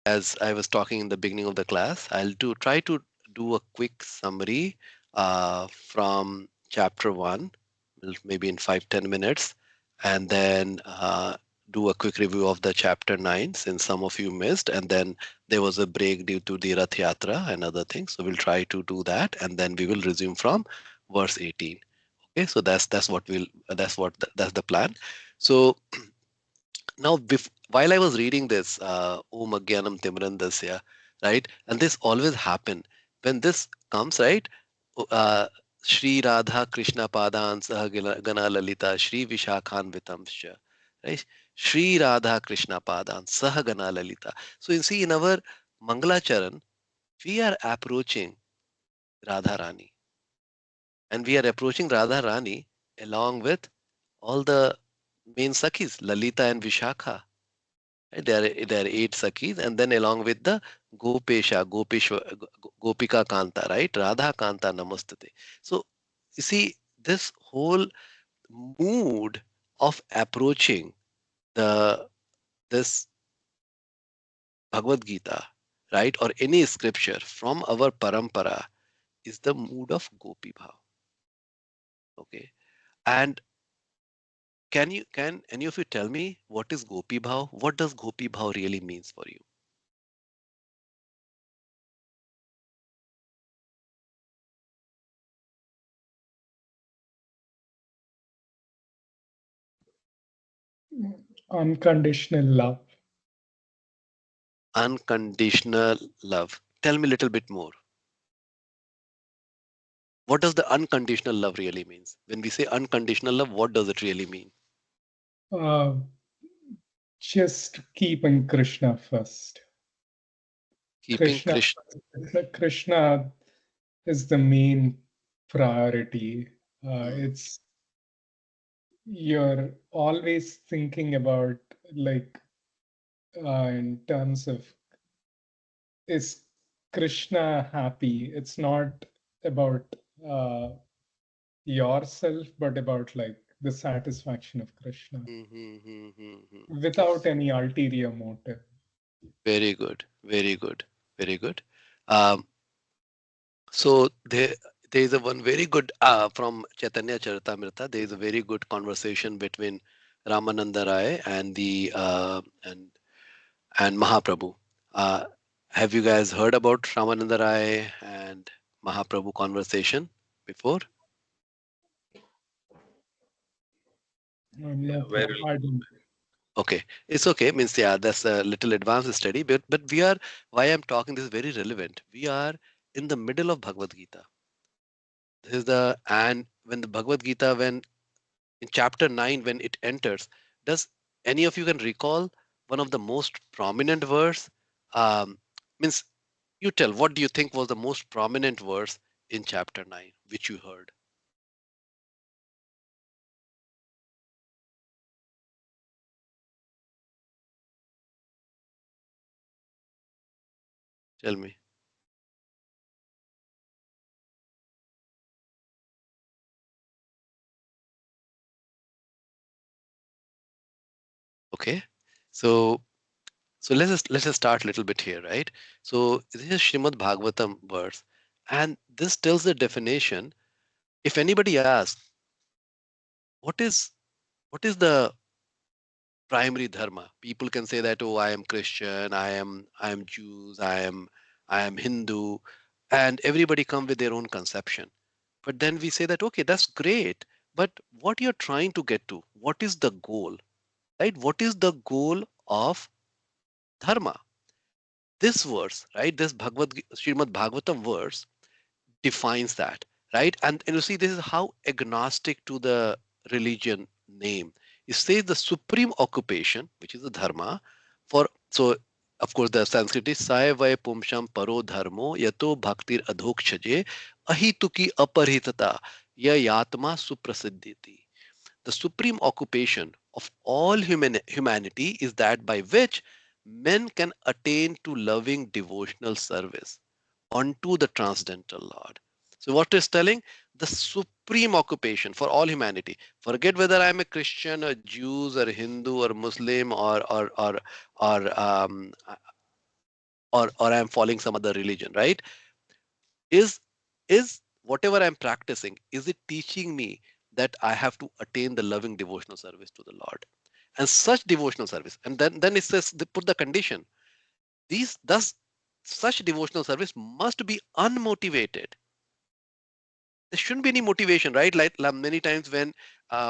as I was talking in the beginning of the class, I'll try to do a quick summary from chapter 1, maybe in 5-10 minutes, and then do a quick review of the chapter 9 since some of you missed, and then there was a break due to the Rath Yatra and other things. So we'll try to do that, and then we will resume from verse 18. Okay, so that's what that's the plan. So now, while I was reading this, Om Agyanam Timrandasya, right, and this always happen when this comes, right? Uh, Shri Radha Krishna Padan Saha Gana Lalita Shri Vishakhan Vitamscha, right? Shri Radha Krishna Padan Saha Gana Lalita. So you see, in our Mangalacharan, we are approaching Radha Rani, and we are approaching Radha Rani along with all the main Sakhis, Lalita and Vishakha. Right? There are eight Sakhis, and then along with the Gopika Kanta, right? Radha Kanta Namastate. So you see this whole mood of approaching the this Bhagavad Gita, right, or any scripture from our parampara is the mood of Gopi Bhav. Okay, and can any of you tell me what is Gopi Bhav? What does Gopi Bhav really means for you? Unconditional love. Unconditional love. Tell me a little bit more. What does the unconditional love really means? When we say unconditional love, what does it really mean? Uh, just keeping Krishna first. Keeping Krishna, Krishna. Krishna is the main priority. Mm, It's you're always thinking about like in terms of is Krishna happy? It's not about uh, yourself, but about like the satisfaction of Krishna mm, mm, mm, mm, mm. without any ulterior motive. Very good. Very good. Very good. Um, so there is a one very good from Chaitanya Charitamrita. There is a very good conversation between Ramananda Rai and the and Mahaprabhu. Uh, have you guys heard about Ramananda Rai and Mahaprabhu conversation before? Yeah, No very problem. I don't. Okay, it's okay. Means yeah, that's a little advanced study, but we are why I'm talking this is very relevant. We are in the middle of Bhagavad Gita. This is the and when the Bhagavad Gita when in chapter 9 when it enters, does any of you can recall one of the most prominent verse? Um, means you tell what do you think was the most prominent verse in chapter 9 which you heard? Tell me. Okay, so let's just start a little bit here, right? So this is Shrimad Bhagavatam verse, and this tells the definition. If anybody asks, what is what is the primary dharma? People can say that, oh, I am Christian, I am Jews, I am Hindu, and everybody come with their own conception. But then we say that, okay, that's great, but what you're trying to get to, what is the goal, right? What is the goal of dharma? This verse, right? This Srimad Bhagavatam verse defines that, right? And you see, this is how agnostic to the religion name. It says the supreme occupation, which is the dharma, for so of course the Sanskrit is sai vai pumsham paro dharmo yato bhaktir adhokshaje ahituki aparhitata ya yatma suprasiddhiti. The supreme occupation of all humanity is that by which men can attain to loving devotional service unto the transcendental Lord. So what is telling? The supreme occupation for all humanity. Forget whether I'm a Christian or Jews or Hindu or Muslim or or I'm following some other religion, right? Is is whatever I'm practicing, is it teaching me that I have to attain the loving devotional service to the Lord? And such devotional service, and then it says, they put the condition, these thus such devotional service must be unmotivated. There shouldn't be any motivation, right? Like many times when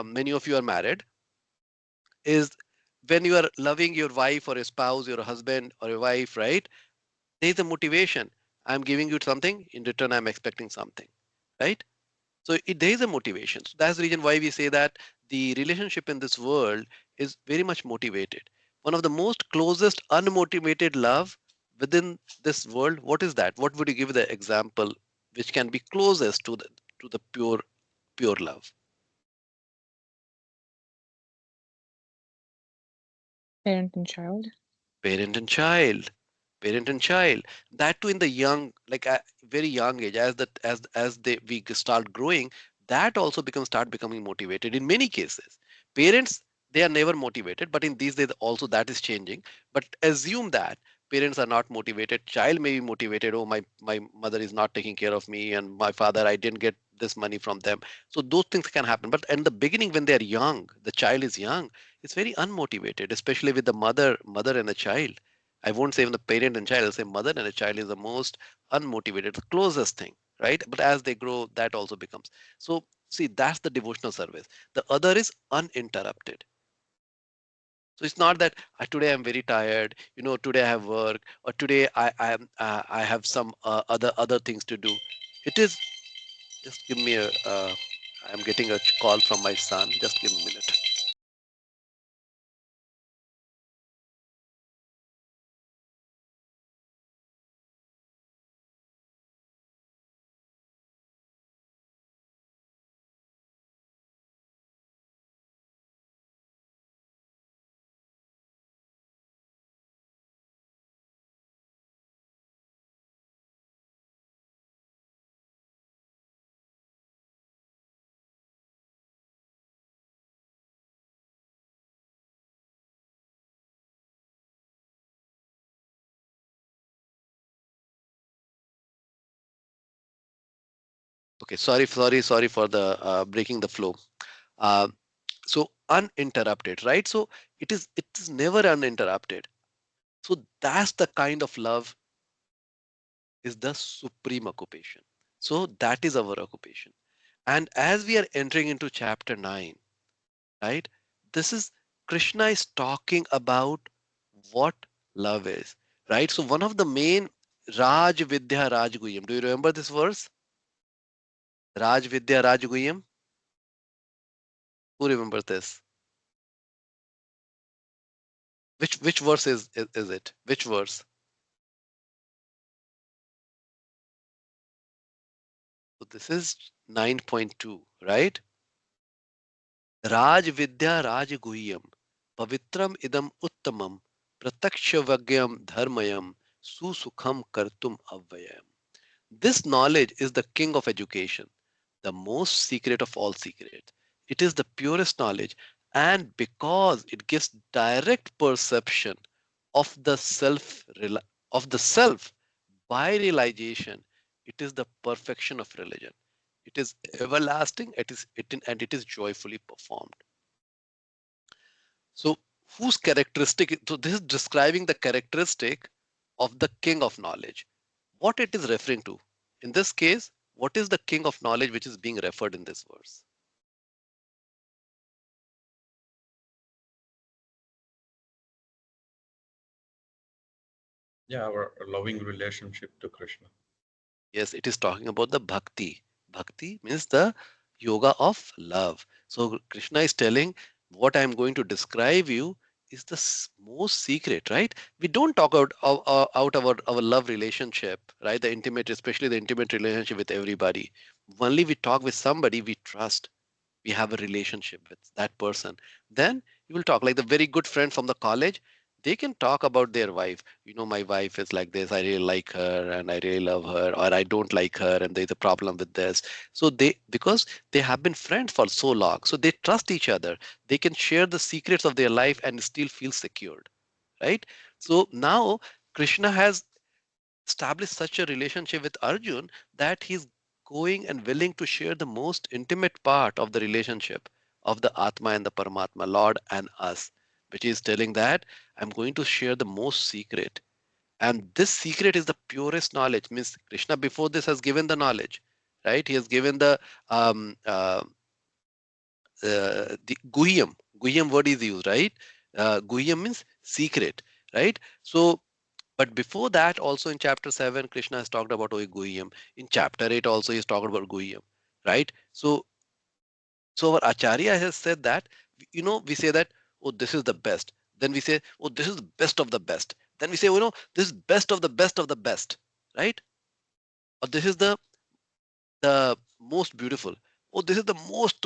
many of you are married, is when you are loving your wife or your spouse, your husband or your wife, right? There is a motivation. I'm giving you something, in return I'm expecting something, right? So there is a motivation. So that's the reason why we say that the relationship in this world is very much motivated. One of the most closest unmotivated love within this world, what is that? What would you give the example which can be closest to the pure love? Parent and child. Parent and child. Parent and child, that too in the young, like very young age, as they we start growing, that also start becoming motivated in many cases. Parents, they are never motivated, but in these days also that is changing. But assume that parents are not motivated, child may be motivated. Oh, my mother is not taking care of me, and my father, I didn't get this money from them. So those things can happen, but in the beginning when they are young, the child is young, it's very unmotivated, especially with the mother and a child. I won't say even the parent and child, I'll say mother and a child is the most unmotivated, the closest thing, right? But as they grow, that also becomes. So, see, that's the devotional service. The other is uninterrupted. So it's not that today I'm very tired, today I have work, or today I have some other things to do. It is, just give me I'm getting a call from my son. Just give me a minute. Okay, sorry for the breaking the flow. Uh, so uninterrupted, right? So it is never uninterrupted. So that's the kind of love is the supreme occupation. So that is our occupation. And as we are entering into chapter 9, right, this is Krishna is talking about what love is, right? So one of the main, Raj Vidya Raj Guyam, do you remember this verse? Raj Vidya Raj Guyam, who remembers this? Which verse is it? Which verse? So this is 9.2, right? Raj Vidya Raj Guhyam, Pavitram Idam Uttamam, Prataksha Dharmayam, Susukham Kartum Avayam. This knowledge is the king of education, the most secret of all secrets. It is the purest knowledge, and because it gives direct perception of the of the self by realization, it is the perfection of religion. It is everlasting, and it is joyfully performed. So, whose characteristic? So, this is describing the characteristic of the king of knowledge. What it is referring to? In this case, what is the king of knowledge which is being referred in this verse? Yeah, our loving relationship to Krishna. Yes, it is talking about the bhakti. Bhakti means the yoga of love. So Krishna is telling, what I am going to describe you is the most secret, right? We don't talk out our love relationship, right? The intimate, especially the intimate relationship with everybody. Only we talk with somebody we trust, we have a relationship with that person, then you will talk like the very good friend from the college. They can talk about their wife. My wife is like this, I really like her and I really love her, or I don't like her and there's a problem with this. So they, because they have been friends for so long, so they trust each other, they can share the secrets of their life and still feel secured, right? So now Krishna has established such a relationship with Arjun that he's going and willing to share the most intimate part of the relationship of the Atma and the Paramatma, Lord and us, which is telling that I'm going to share the most secret. And this secret is the purest knowledge. Means Krishna before this has given the knowledge, right? He has given um, uh, the guhyam. Guhyam word is used, right? Guhyam means secret, right? So but before that, also in chapter 7, Krishna has talked about Guhyam. In chapter 8, also he's talked about Guhyam, right? So our Acharya has said that, we say that, oh, this is the best. Then we say, oh, this is the best of the best. Then we say, oh, no, this is best of the best of the best, right? Or this is the most beautiful. Oh, this is the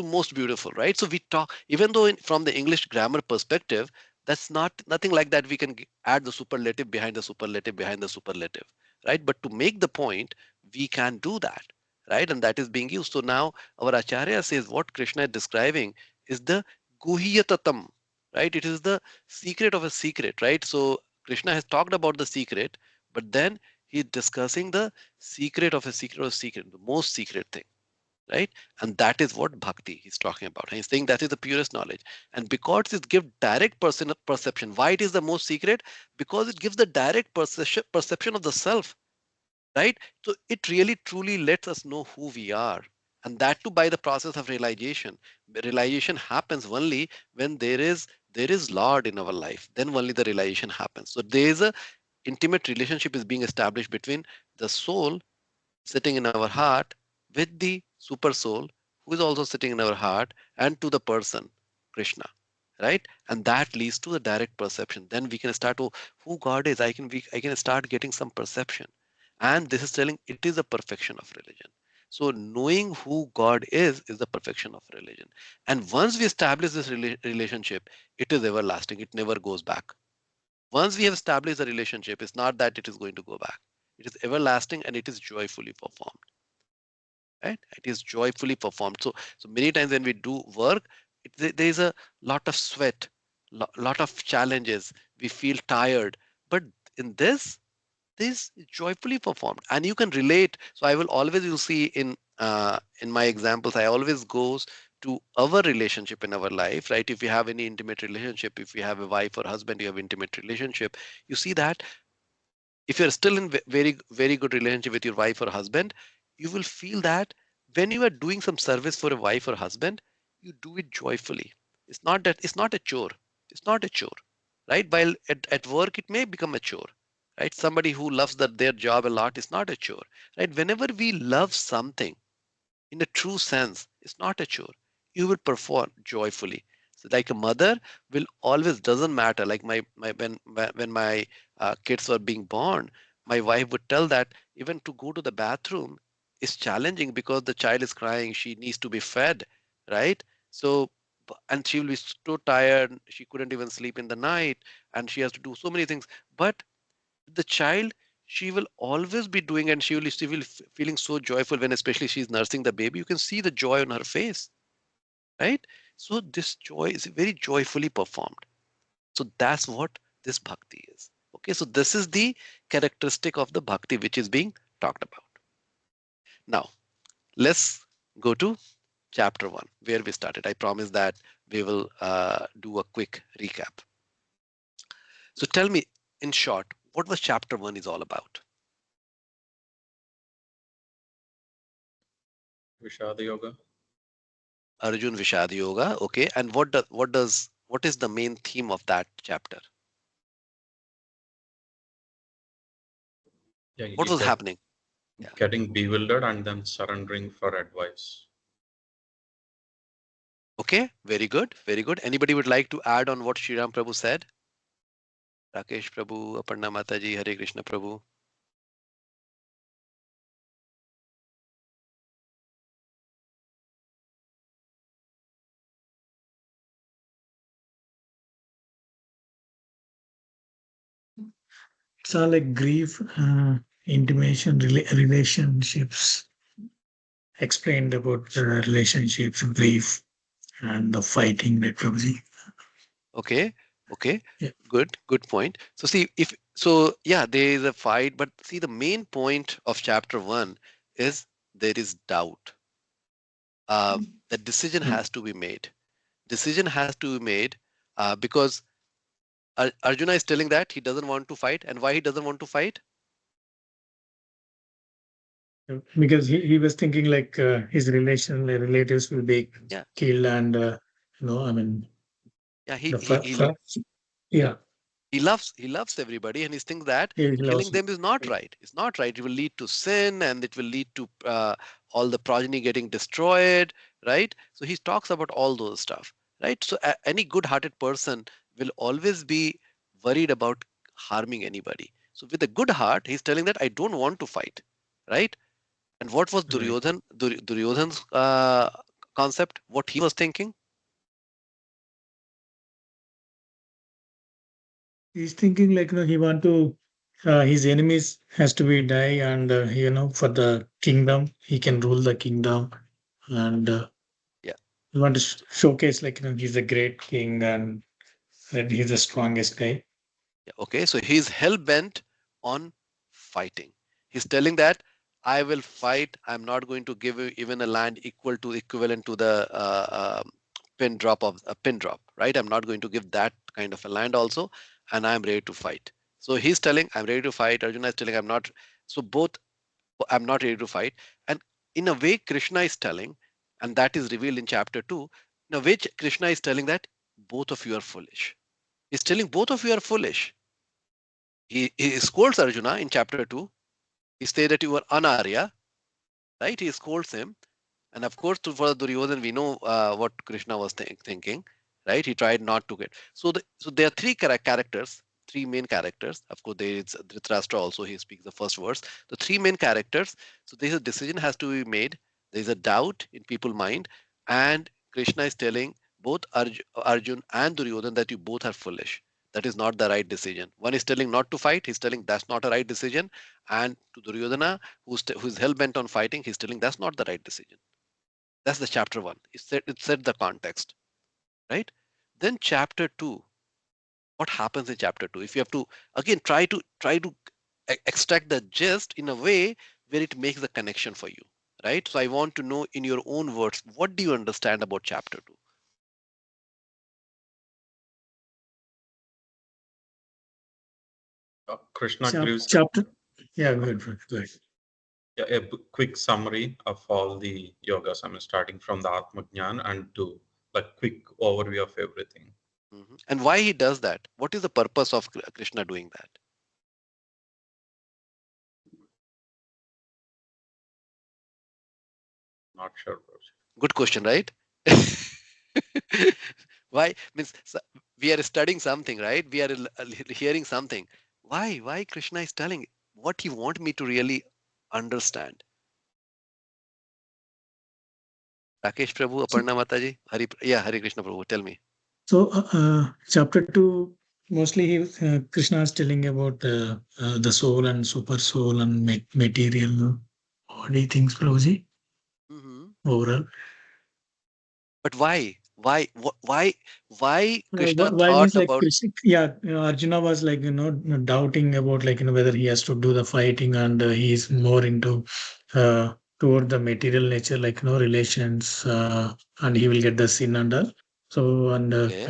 most beautiful, right? So we talk, even though from the English grammar perspective, that's not nothing like that. We can add the superlative behind the superlative behind the superlative, right? But to make the point, we can do that, right? And that is being used. So now our Acharya says what Krishna is describing is the guhyatatam, right? It is the secret of a secret, right? So Krishna has talked about the secret, but then he's discussing the secret of a secret of a secret, the most secret thing, right? And that is what bhakti he's talking about. He's saying that is the purest knowledge. And because it gives direct perception, why it is the most secret? Because it gives the direct perception of the self, right? So it really truly lets us know who we are. And that too by the process of realization. Realization happens only when there is Lord in our life. Then only the realization happens. So there is a intimate relationship is being established between the soul sitting in our heart with the super soul who is also sitting in our heart and to the person Krishna, right? And that leads to the direct perception. Then we can start to who God is. I can start getting some perception, and this is telling it is a perfection of religion. So knowing who God is the perfection of religion. And once we establish this relationship, it is everlasting. It never goes back. Once we have established a relationship, it's not that it is going to go back. It is everlasting and it is joyfully performed, right? It is joyfully performed. So many times when we do work, there is a lot of sweat, lot of challenges. We feel tired, but in this is joyfully performed, and you can relate. So I will always, you'll see in my examples, I always goes to our relationship in our life, right? If you have any intimate relationship, if you have a wife or husband, you have intimate relationship, you see that if you're still in very good relationship with your wife or husband, you will feel that when you are doing some service for a wife or husband, you do it joyfully. It's not a chore. It's not a chore, right? While at work it may become a chore, right? Somebody who loves their job a lot is not a chore, right? Whenever we love something in a true sense, it's not a chore. You will perform joyfully. So like a mother will always, doesn't matter. Like my when my kids were being born, my wife would tell that even to go to the bathroom is challenging because the child is crying. She needs to be fed, right? So and she will be so tired. She couldn't even sleep in the night, and she has to do so many things. But the child, she will always be doing, and she will feeling so joyful when especially she's nursing the baby. You can see the joy on her face, right? So this joy is very joyfully performed. So that's what this bhakti is. Okay, so this is the characteristic of the bhakti which is being talked about. Now let's go to chapter 1 where we started. I promise that we will do a quick recap. So tell me in short, what was chapter 1 is all about? Vishada Yoga. Arjun Vishad Yoga. Okay, and what is the main theme of that chapter? Yeah, What was happening? Yeah. getting bewildered and then surrendering for advice. Okay, very good, very good. Anybody would like to add on what Shri Ram Prabhu said? Rakesh Prabhu, Aparna Mataji, Hare Krishna Prabhu. It's all like grief, intimation, relationships. Explained about the relationships, grief, and the fighting that comes in. Okay, Okay, Yeah. good point. So see, yeah, there is a fight, but see, the main point of chapter 1 is there is doubt. The decision Mm. has to be made. Decision has to be made because Arjuna is telling that he doesn't want to fight, and why he doesn't want to fight? Because he was thinking like his relatives will be Yeah, killed and I mean yeah, the yeah, he loves everybody, and he thinks that he killing lost. them is not right. It's not right. It will lead to sin, and it will lead to all the progeny getting destroyed, right? So he talks about all those stuff, right? So any good-hearted person will always be worried about harming anybody. So with a good heart, he's telling that I don't want to fight, right? And what was Right. Duryodhan's concept? What he was thinking? He's thinking like he want to his enemies has to be die and for the kingdom he can rule the kingdom and Yeah. he want to showcase like he's a great king and that he's the strongest guy. Yeah, okay, so he's hell bent on fighting. He's telling that I will fight. I'm not going to give you even a land equivalent to the pin drop of a pin drop, right? I'm not going to give that kind of a land also, and I'm ready to fight. So he's telling I'm ready to fight. Arjuna is telling I'm not. So both I'm not ready to fight, and in a way Krishna is telling, and that is revealed in chapter 2. In a way Krishna is telling that both of you are foolish. He's telling both of you are foolish. He scolds Arjuna in chapter 2. He says that you are anarya, right? He scolds him. And of course, for Duryodhan, we know what Krishna was thinking, right? He tried not to get. So there are three characters, three main characters. Of course, there is Dhritarashtra also. He speaks the first verse. The three main characters. So there's a decision has to be made. There's a doubt in people's mind, and Krishna is telling both Arjun and Duryodhan that you both are foolish. That is not the right decision. One is telling not to fight. He's telling that's not a right decision. And to Duryodhana, who's hell bent on fighting, he's telling that's not the right decision. That's the chapter 1. It set the context, right? Then chapter 2. What happens in chapter 2? If you have to again try to extract the gist in a way where it makes the connection for you, right? So I want to know in your own words, what do you understand about chapter 2? Krishna gives Chapter. Yeah, go ahead, Frank, go ahead. a quick summary of all the yogas. I mean, starting from the Atma Jnana and to like quick overview of everything. And why he does that? What is the purpose of Krishna doing that? Not sure. Good question, right? Why means we are studying something, right? We are hearing something. Why Krishna is telling what he want me to really understand? Rakesh Prabhu, So, Aparna Mataji, Hari Krishna Prabhu, tell me. chapter 2 mostly Krishna is telling about the soul and super soul and material body things, Prabhuji, Hmm. overall. But why? Why Krishna Why thought means like about? Yeah, Arjuna was like doubting about like whether he has to do the fighting and he is more into uh, toward the material nature like relations and he will get the sin under. So and Okay,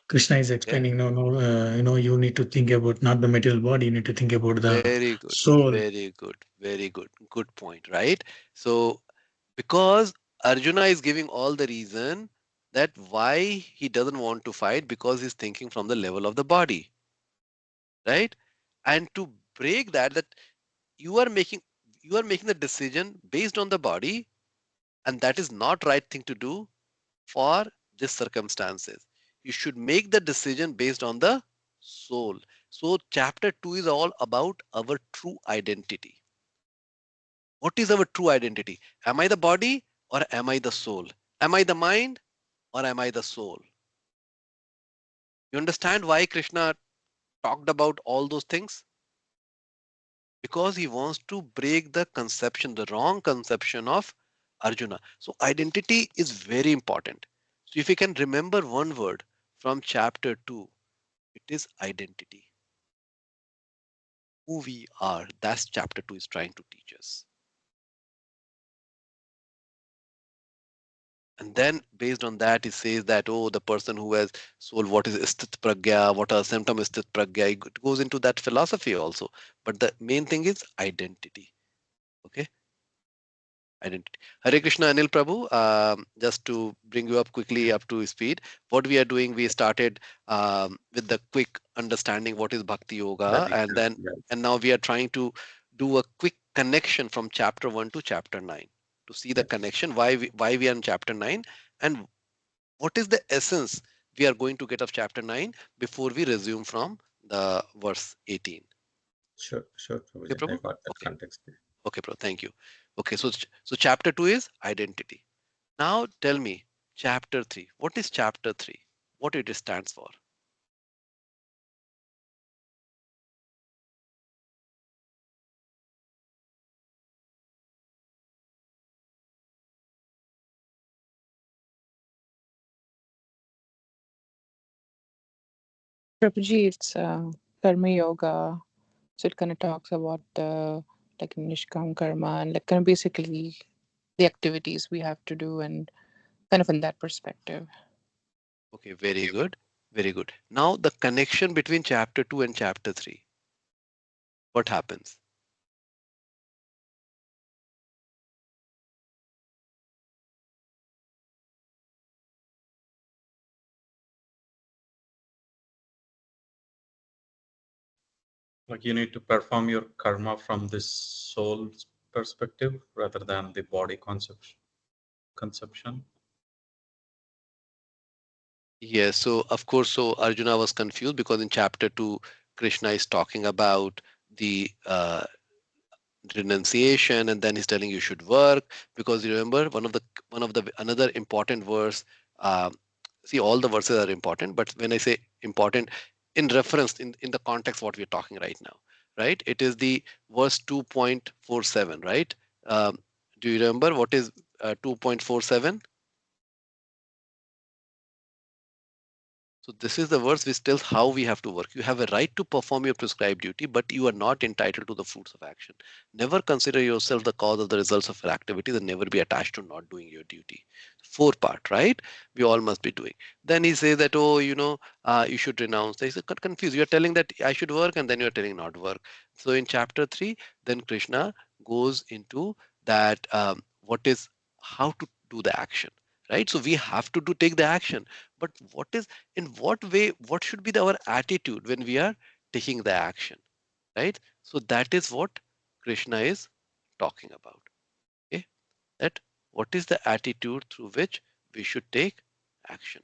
Krishna is okay, explaining no you need to think about not the material body, you need to think about the very good, soul. very good, very good, good point, right? So because Arjuna is giving all the reason that why he doesn't want to fight because he's thinking from the level of the body, right? And to break that you are making you are making the decision based on the body, and that is not right thing to do for this circumstances. You should make the decision based on the soul. So chapter 2 is all about our true identity. What is our true identity? Am I the body or am I the soul? Am I the mind or am I the soul? You understand why Krishna talked about all those things? Because he wants to break the conception, the wrong conception of Arjuna. So identity is very important. So if you can remember one word from chapter 2, It is identity. Who we are. That's chapter 2 is trying to teach us. And then based on that, it says that, oh, the person who has soul, what is istit pragya, what are symptom istit pragya, it goes into that philosophy also. But the main thing is identity. Okay, identity. Hare Krishna, Anil Prabhu. Just to bring you up quickly up to speed, what we are doing, we started with the quick understanding what is Bhakti Yoga, and Tradition. then Yes. and now we are trying to do a quick connection from chapter 1 to chapter 9 to see the Yes. connection, why we are in chapter 9, and what is the essence we are going to get of chapter 9 before we resume from the verse 18. Sure. Sure, Okay, Prabhuji. I Prabhu? got that Okay. context. Okay, Prabhu. Thank you. Okay, so chapter 2 is identity. Now tell me, chapter 3. What is chapter 3? What it stands for? Prabhuji, it's Karma Yoga. So it kind of talks about the like Nishkam Karma and like kind of basically the activities we have to do and kind of in that perspective. Okay, very good. Very good. Now the connection between chapter 2 and chapter 3. What happens? Like you need to perform your karma from this soul's perspective rather than the body conception. Yes, so of course, so Arjuna was confused because in chapter 2, Krishna is talking about the renunciation, and then he's telling you should work, because you remember one of the another important verse. um, See, all the verses are important, but when I say important, in reference in the context what we're talking right now, right, it is the verse 2.47, right? Do you remember what is 2.47? So this is the verse which tells how we have to work. You have a right to perform your prescribed duty, but you are not entitled to the fruits of action. Never consider yourself the cause of the results of your activities, and never be attached to not doing your duty. Four part, right? We all must be doing. Then he says that, oh, you should renounce. They say, got confused. You are telling that I should work, and then you are telling not work. So in chapter 3, then Krishna goes into that what is how to do the action, right? So we have to do take the action, but in what way, what should be our attitude when we are taking the action, right? So that is what Krishna is talking about. Okay, that what is the attitude through which we should take action.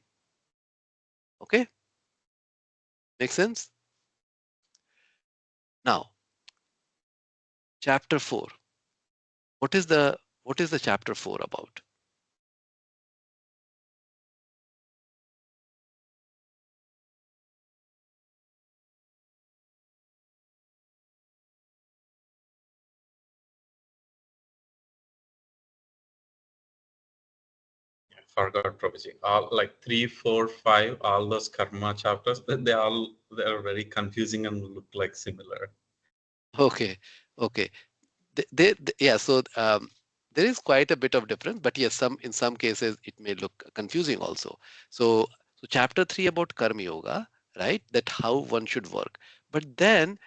Okay, make sense? Now chapter 4, what is the chapter 4 about? I forgot, Prabhuji. All like 3, 4, 5, all those karma chapters, they are very confusing and look like similar. Okay, okay. Yeah, so there is quite a bit of difference, but yes, in some cases it may look confusing also. So chapter 3 about karma yoga, right? That how one should work. But then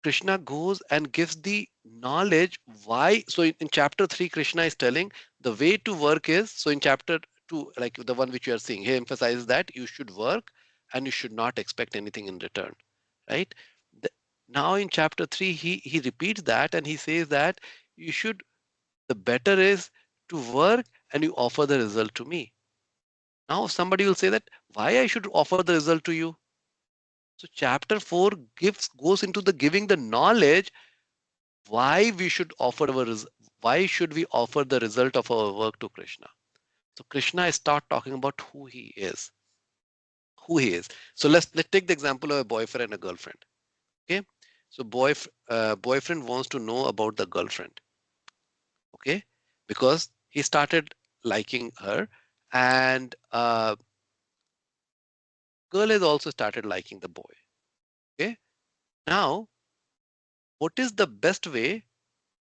Krishna goes and gives the knowledge why. So in chapter 3, Krishna is telling the way to work is, so in chapter 2, like the one which you are seeing, he emphasizes that you should work and you should not expect anything in return, right? The- Now in chapter 3, he repeats that and he says that you should, the better is to work and you offer the result to me. Now somebody will say that why I should offer the result to you. So chapter 4 goes into the giving the knowledge why we should offer why should we offer the result of our work to Krishna. So Krishna start talking about who he is. So let's take the example of a boyfriend and a girlfriend. Okay, so boyfriend wants to know about the girlfriend. Okay, because he started liking her, and Girl has also started liking the boy. Okay. Now, what is the best way?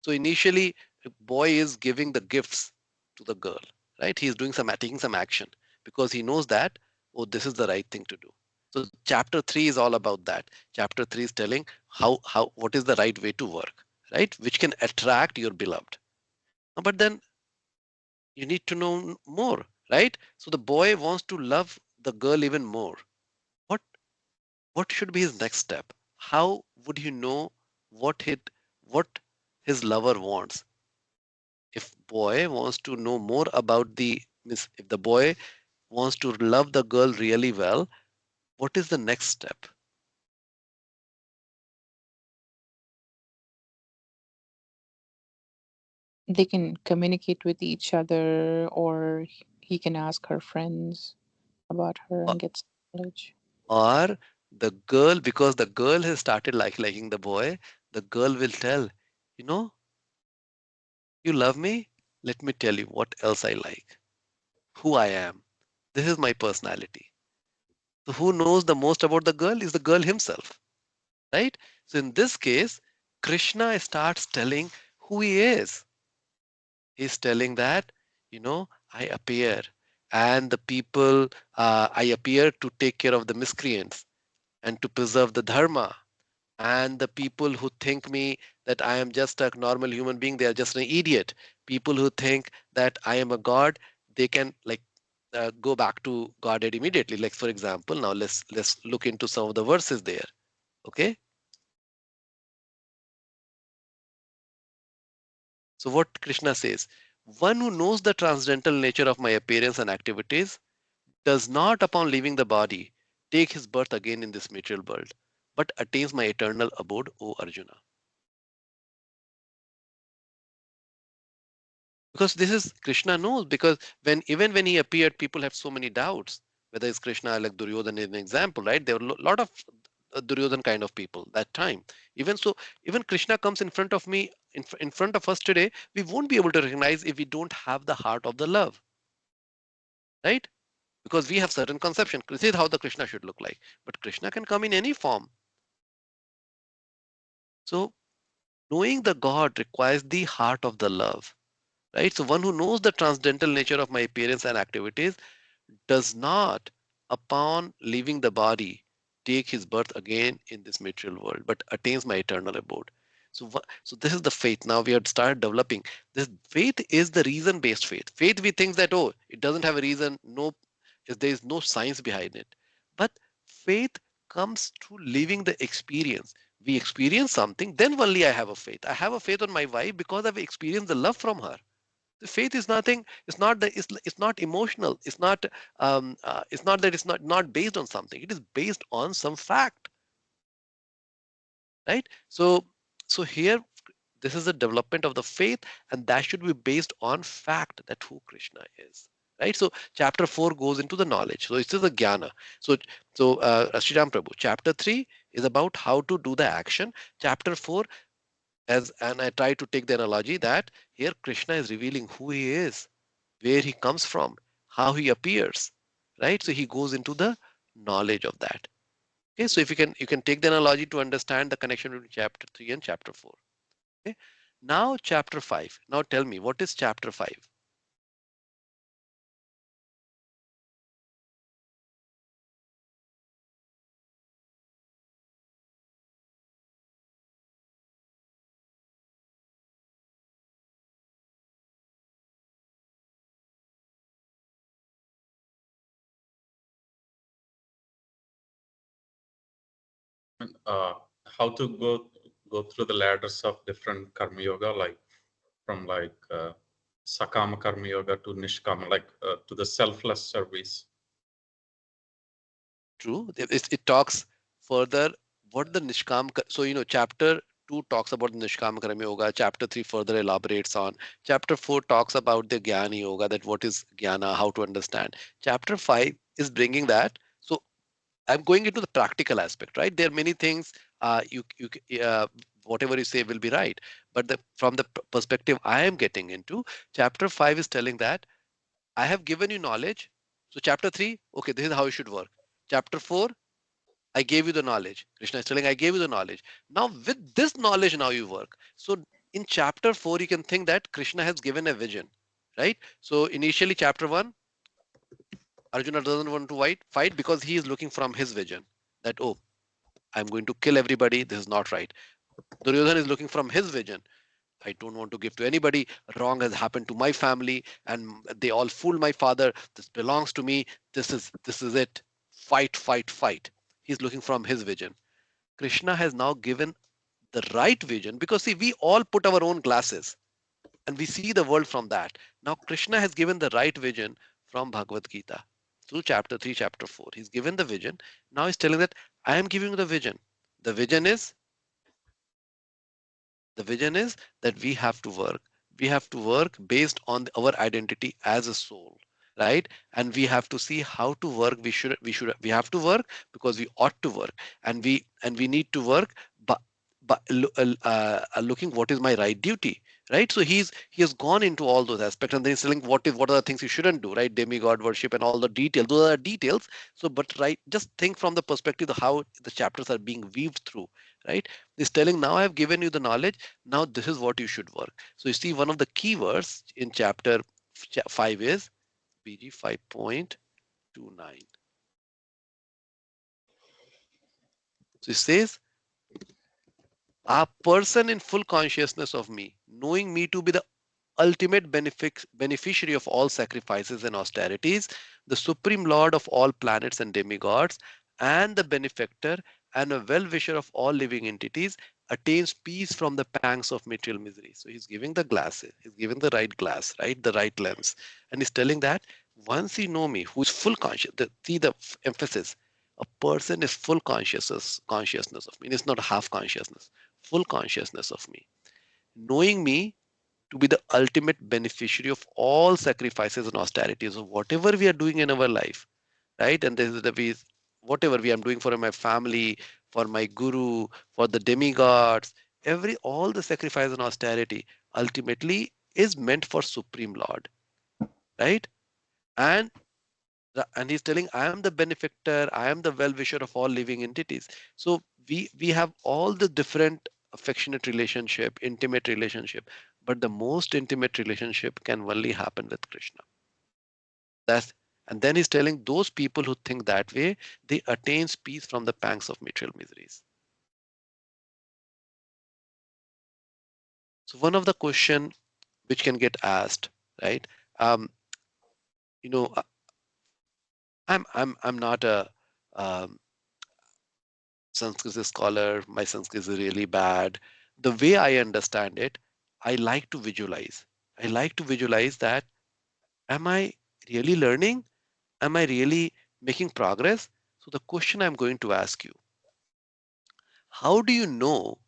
So initially, the boy is giving the gifts to the girl, right? He's doing taking some action because he knows that, oh, this is the right thing to do. So chapter 3 is all about that. Chapter 3 is telling what is the right way to work, right? Which can attract your beloved. But then you need to know more, right? So the boy wants to love the girl even more. What what should be his next step? How would he know what what his lover wants? If boy wants to know more about if the boy wants to love the girl really well, what is the next step? They can communicate with each other, or he can ask her friends about her Or, and get some knowledge. or the girl, because the girl has started liking the boy, the girl will tell, you know, you love me? Let me tell you what else I like, who I am. This is my personality. So who knows the most about the girl is the girl himself, right? So in this case, Krishna starts telling who he is. He's telling that, I appear, and the people, I appear to take care of the miscreants and to preserve the dharma. And the people who think me that I am just a normal human being, they are just an idiot. People who think that I am a god, they can go back to Godhead immediately. Like for example, now let's look into some of the verses there. Okay, so what Krishna says: one who knows the transcendental nature of my appearance and activities does not, upon leaving the body, take his birth again in this material world, but attains my eternal abode, O Arjuna. Because this is Krishna knows, because even when he appeared, people have so many doubts whether it's Krishna, like Duryodhana is an example, right? There were a lot of Duryodhana kind of people that time. Even so, even Krishna comes in front of me, in front of us today, we won't be able to recognize if we don't have the heart of the love, right? Because we have certain conception. This is how the Krishna should look like. But Krishna can come in any form. So knowing the God requires the heart of the love, right? So one who knows the transcendental nature of my appearance and activities does not, upon leaving the body, take his birth again in this material world, but attains my eternal abode. So, so this is the faith. Now we have started developing. This faith is the reason-based faith. Faith, we think that, oh, it doesn't have a reason. No, there is no science behind it. But faith comes through living the experience. We experience something, then only I have a faith. I have a faith on my wife because I've experienced the love from her. The faith is nothing. It's not emotional. It's not that it's not based on something. It is based on some fact, right? So here, this is the development of the faith, and that should be based on fact that who Krishna is, right? So chapter 4 goes into the knowledge. So this is the jnana. So Sri Ram Prabhu, chapter 3 is about how to do the action. Chapter 4, and I try to take the analogy that here Krishna is revealing who he is, where he comes from, how he appears, right? So he goes into the knowledge of that. Okay, so if you can take the analogy to understand the connection between chapter 3 and chapter 4. Okay, now chapter 5. Now tell me, what is chapter 5? And, how to go through the ladders of different karma yoga, like from sakama karma yoga to nishkama, to the selfless service. True. It talks further what the Nishkam. So chapter 2 talks about the Nishkam Karma Yoga. Chapter 3 further elaborates on. Chapter 4 talks about the Jnana Yoga, that what is Jnana, how to understand. Chapter 5 is bringing that. So I'm going into the practical aspect, right? There are many things, whatever you say will be right. But from the perspective I am getting into, chapter 5 is telling that I have given you knowledge. So chapter 3, okay, this is how you should work. Chapter 4, I gave you the knowledge. Krishna is telling, I gave you the knowledge. Now, with this knowledge, now you work. So, in chapter 4, you can think that Krishna has given a vision, right? So, initially, chapter 1, Arjuna doesn't want to fight because he is looking from his vision that, oh, I'm going to kill everybody. This is not right. Duryodhana is looking from his vision. I don't want to give to anybody. Wrong has happened to my family, and they all fooled my father. This belongs to me. This is it. Fight, fight, fight. He's looking from his vision. Krishna has now given the right vision because see, we all put our own glasses and we see the world from that. Now Krishna has given the right vision from Bhagavad Gita through chapter 3, chapter 4. He's given the vision. Now he's telling that I am giving you the vision. The vision is the vision is that we have to work. We have to work based on our identity as a soul, right? And we have to see how to work. We have to work because we ought to work, and we need to work by looking what is my right duty, right? So he has gone into all those aspects, and then he's telling what are the things you shouldn't do, right? Demigod worship and all the details. Those are details. So, but right, just think from the perspective of how the chapters are being weaved through, right? He's telling now I have given you the knowledge. Now this is what you should work. So you see one of the keywords in chapter 5 is BG 5.29. So it says a person in full consciousness of me, knowing me to be the ultimate beneficiary of all sacrifices and austerities, the supreme lord of all planets and demigods, and the benefactor and a well-wisher of all living entities, attains peace from the pangs of material misery. So he's giving the glass, he's giving the right glass, right? The right lens. And he's telling that once you know me, who is full conscious, see the emphasis, a person is full consciousness of me. It's not half consciousness, full consciousness of me. Knowing me to be the ultimate beneficiary of all sacrifices and austerities of whatever we are doing in our life, right? And this is the way, whatever we are doing for my family, for my guru, for the demigods, all the sacrifice and austerity ultimately is meant for Supreme Lord, right? And and he's telling, I am the benefactor, I am the well-wisher of all living entities. So we have all the different affectionate relationship, intimate relationship, but the most intimate relationship can only happen with Krishna. That's and then he's telling those people who think that way, they attains peace from the pangs of material miseries. So one of the question which can get asked, right? Um, you know, I'm not a um, Sanskrit scholar. My Sanskrit is really bad. The way I understand it, I like to visualize. I like to visualize that, am I really learning? Am I really making progress? So the question I'm going to ask you, how do you know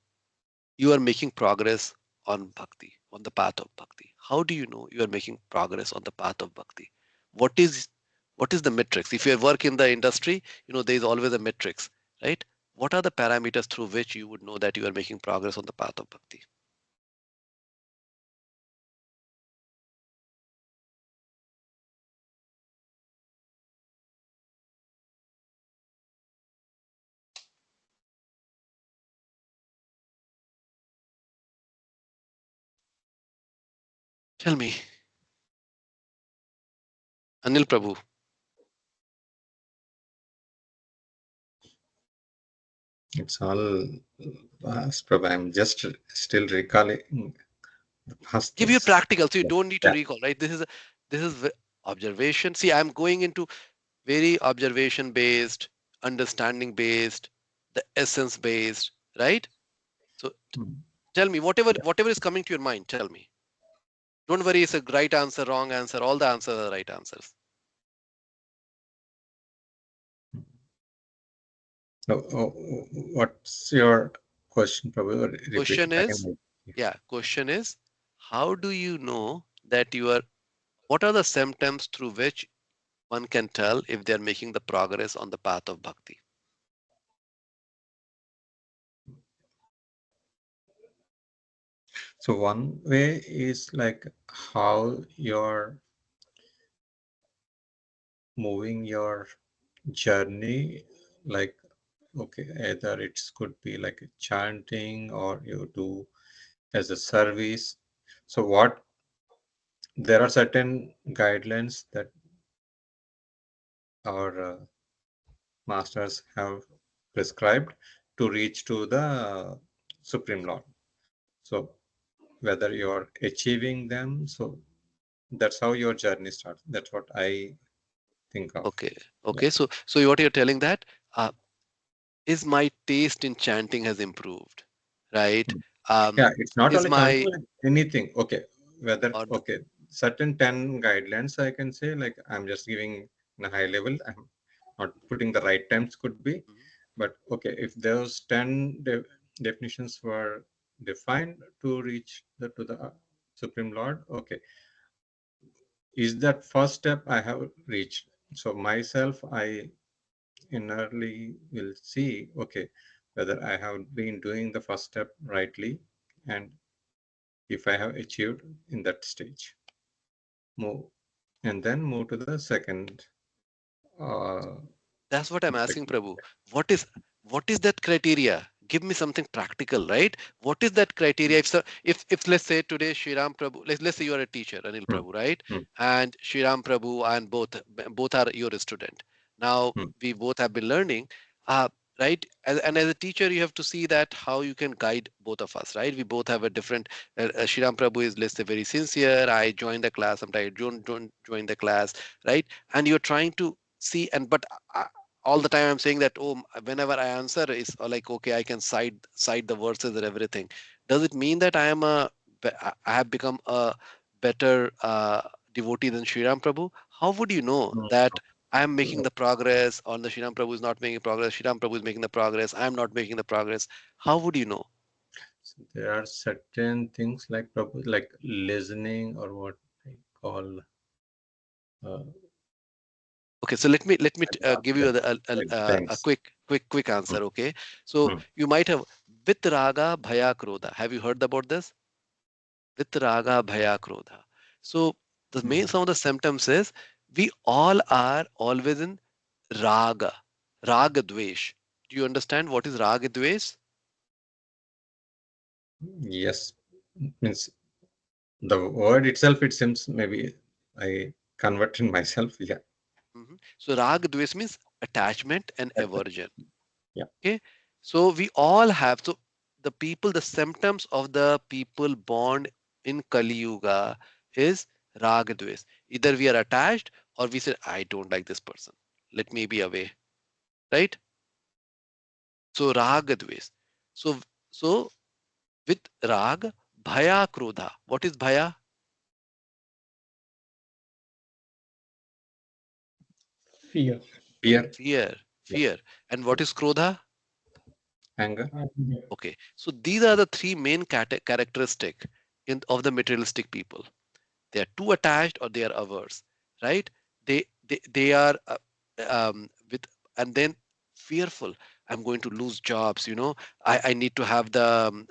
you are making progress on bhakti, on the path of bhakti? How do you know you are making progress on the path of bhakti? What is what is the metrics? If you work in the industry, there is always a metrics, right? What are the parameters through which you would know that you are making progress on the path of bhakti? Tell me, Anil Prabhu. It's all vast, Prabhu. I'm just still recalling the past Give you things. practical, so you don't need to Yeah. recall, right? This is observation. See, I'm going into very observation based, understanding based, the essence based, right? So Mm. tell me whatever is coming to your mind. Tell me. Don't worry, it's a right answer, wrong answer. All the answers are right answers. What's your question, Prabhu? Repeat Question it is, again. question is, how do you know that you are? What are the symptoms through which one can tell if they are making the progress on the path of bhakti? So one way is like how you're moving your journey, like, okay, either it could be like a chanting or you do as a service. So what, there are certain guidelines that our masters have prescribed to reach to the Supreme Lord. So whether you're achieving them, so that's how your journey starts. That's what I think of. Okay. Yeah. Okay. So what you're telling that uh, is my taste in chanting has improved, right? Mm. Um, Yeah, it's not is only chanting, my like anything. Okay, whether or the, okay, certain 10 guidelines I can say, like I'm just giving in a high level. I'm not putting the right terms could be, Mhm. but okay, if those 10 definitions were defined to reach to the Supreme Lord, okay, is that first step I have reached. So myself, I innerly will see, okay, whether I have been doing the first step rightly, and if I have achieved in that stage, move, and then move to the second uh, That's what I'm aspect. asking, Prabhu. What is what is that criteria? Give me something practical, right? What is that criteria? If so, if let's say today Shriram Prabhu, let's say you are a teacher, Anil Hmm, Prabhu, right? hmm, And Shriram Prabhu and both are your student. Now hmm, we both have been learning, uh, right? And as a teacher, you have to see that how you can guide both of us, right? We both have a different. Shriram Prabhu is, let's say, very sincere. I join the class. Sometimes I don't join the class, right? And you're trying to see and but all the time I'm saying that, oh, whenever I answer is like, okay, I can cite the verses and everything. Does it mean that I have become a better devotee than Shriram Prabhu? How would you know hmm. that I am making No. the progress, or the Shriram Prabhu is not making progress, Shriram Prabhu is making the progress, I am not making the progress? How would you know? So there are certain things like like listening or what I call. Uh, Okay, so let me I will ask give you them. Like, a thanks. quick Hmm, answer. Okay, so hmm, you might have with raga bhaya krodha. Have you heard about this? With raga bhaya krodha. So the main Mhm. some of the symptoms is we all are always in raga, raga dvesh. Do you understand what is raga dvesh? yes, means the word itself. It seems maybe I converted myself. Yeah. So raga dvesh means attachment and That's it. aversion. Yeah. Okay, so we all have, so the people, the symptoms of the people born in Kali Yuga is raga dvesh. Either we are attached or we say, I don't like this person, let me be away, right? So raga dvesh. So with rag, bhaya krodha. What is bhaya? Fear, Fear, Fear, yeah, fear. And what is krodha? anger. anger, Okay, so these are the three main characteristic of the materialistic people. They are too attached or they are averse, right? They are with, and then fearful. I'm going to lose jobs, I need to have the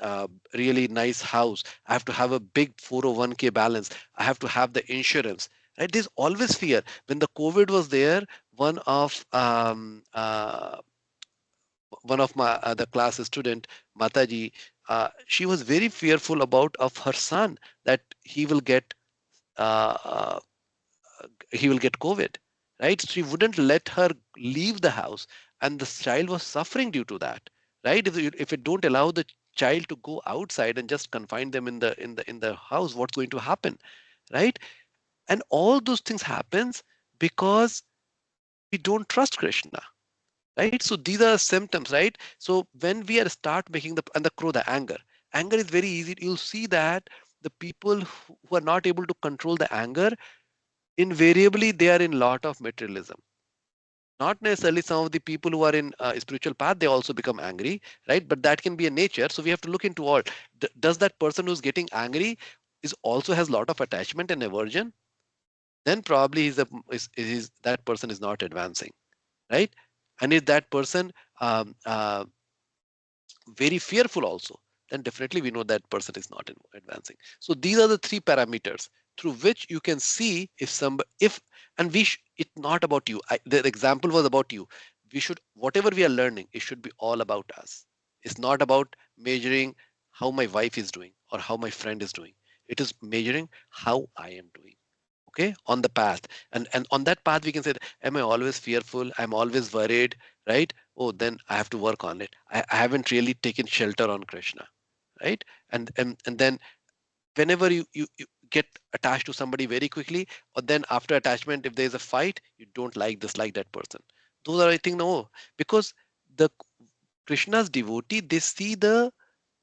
really nice house, I have to have a big 401k balance, I have to have the insurance, right? There's always fear. When the COVID was there, one of my the class student, Mataji, she was very fearful about of her son, that uh, uh, he will get COVID, right? She wouldn't let her leave the house, and the child was suffering due to that, right? If it don't allow the child to go outside and just confine them in the house, what's going to happen, right? And all those things happens because we don't trust Krishna, right? So these are symptoms, right? So when we are start making the krodha, anger is very easy. You'll see that the people who are not able to control the anger, invariably they are in lot of materialism. Not necessarily some of the people who are in spiritual path, they also become angry, right? But that can be a nature. So we have to look into all. Does that person who's getting angry is also has lot of attachment and aversion? Then probably that person is not advancing, right? And if that person um, uh, very fearful also, then definitely we know that person is not advancing. So these are the three parameters. through which you can see if somebody, if, and it's not about you. The example was about you. We should, whatever we are learning, it should be all about us. It's not about measuring how my wife is doing or how my friend is doing. It is measuring how I am doing. Okay, on the path, and on that path we can say, am I always fearful? I'm always worried, right? Oh, then I have to work on it. I haven't really taken shelter on Krishna, right? And then whenever you get attached to somebody very quickly, or then after attachment, if there's a fight, you don't dislike that person. Those are, I think, no, because the Krishna's devotee, they see the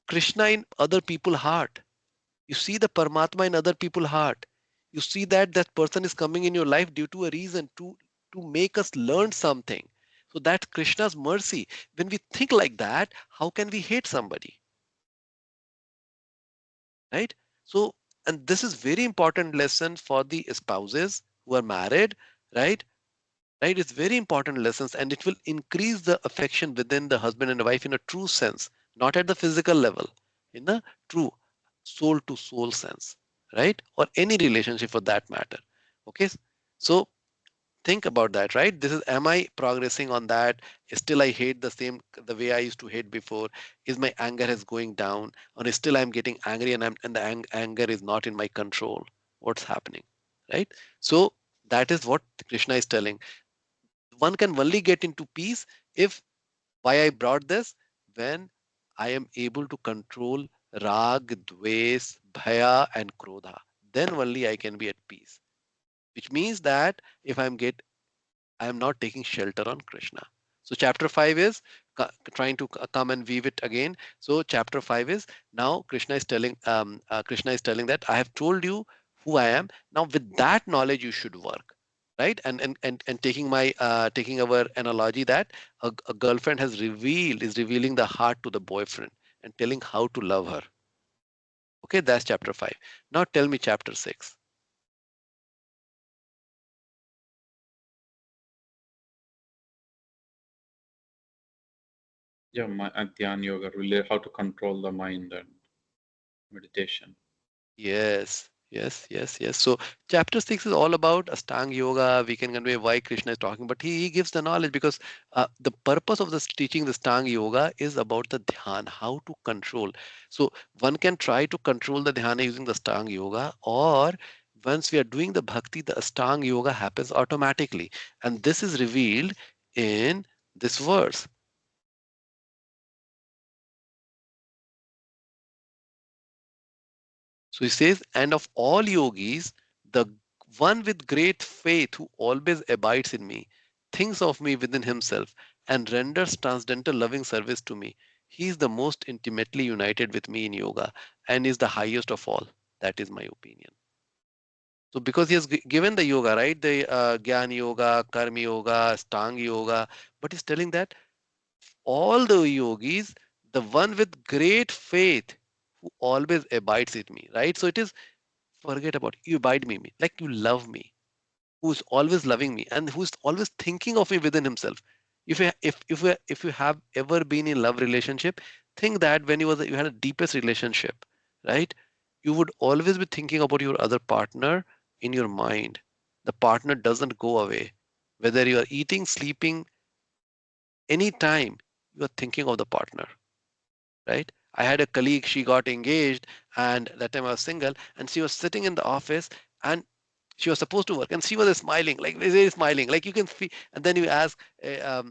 Krishna in other people's heart. You see the Paramatma in other people's heart. You see that that person is coming in your life due to a reason, to make us learn something. So that's Krishna's mercy. When we think like that, how can we hate somebody? Right? So, and this is very important lesson for the spouses who are married, right? Right? It's very important lessons, and it will increase the affection within the husband and wife in a true sense, not at the physical level, in the true soul to soul sense, right? Or any relationship for that matter. Okay. So think about that, right? This is, am I progressing on that? Still I hate the same, the way I used to hate before. Is my anger is going down, or still I'm getting angry, and the anger is not in my control? What's happening, right? So that is what Krishna is telling. One can only get into peace if, why I brought this, when I am able to control rag, dves, bhaya and krodha, then only I can be at peace. Which means that if I am not taking shelter on Krishna. So chapter 5 is trying to come and weave it again. So chapter 5 is, now Krishna is telling that I have told you who I am. Now with that knowledge you should work, right? And taking my taking our analogy that a girlfriend is revealing the heart to the boyfriend and telling how to love her. Okay, that's chapter 5. Now tell me chapter 6. Yeah, my Dhyan Yoga, really how to control the mind and meditation. Yes, yes, yes, yes. So chapter 6 is all about Astanga Yoga. We can convey why Krishna is talking, but he gives the knowledge because the purpose of this teaching the Astanga Yoga is about the dhyan, how to control. So one can try to control the dhyana using the Astanga Yoga, or once we are doing the bhakti, the Astanga Yoga happens automatically. And this is revealed in this verse. So he says, and of all yogis, the one with great faith who always abides in me, thinks of me within himself, and renders transcendental loving service to me. He is the most intimately united with me in yoga and is the highest of all. That is my opinion. So because he has given the yoga, right? The Gyan Yoga, Karma Yoga, Stang Yoga, but he's telling that all the yogis, the one with great faith who always abides in me, right? So it is, forget about it. You abide me, like you love me, who's always loving me and who's always thinking of me within himself. If you have ever been in love relationship, think that when you had a deepest relationship, right? You would always be thinking about your other partner in your mind. The partner doesn't go away. Whether you are eating, sleeping, anytime you are thinking of the partner, right? I had a colleague, she got engaged, and that time I was single, and she was sitting in the office, and she was supposed to work, and she was smiling, like very smiling, like you can feel. And then you ask her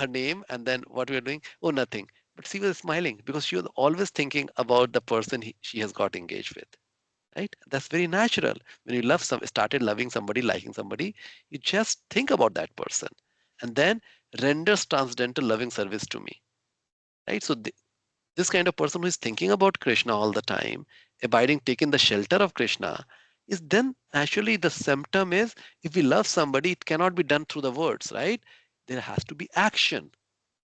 name, and then what we are doing. Oh, nothing. But she was smiling because she was always thinking about the person she has got engaged with. Right? That's very natural. When you started loving somebody, liking somebody, you just think about that person, and then renders transcendental loving service to me. Right? So this kind of person who is thinking about Krishna all the time, abiding, taking the shelter of Krishna, is then actually the symptom is, if we love somebody, it cannot be done through the words, right? There has to be action,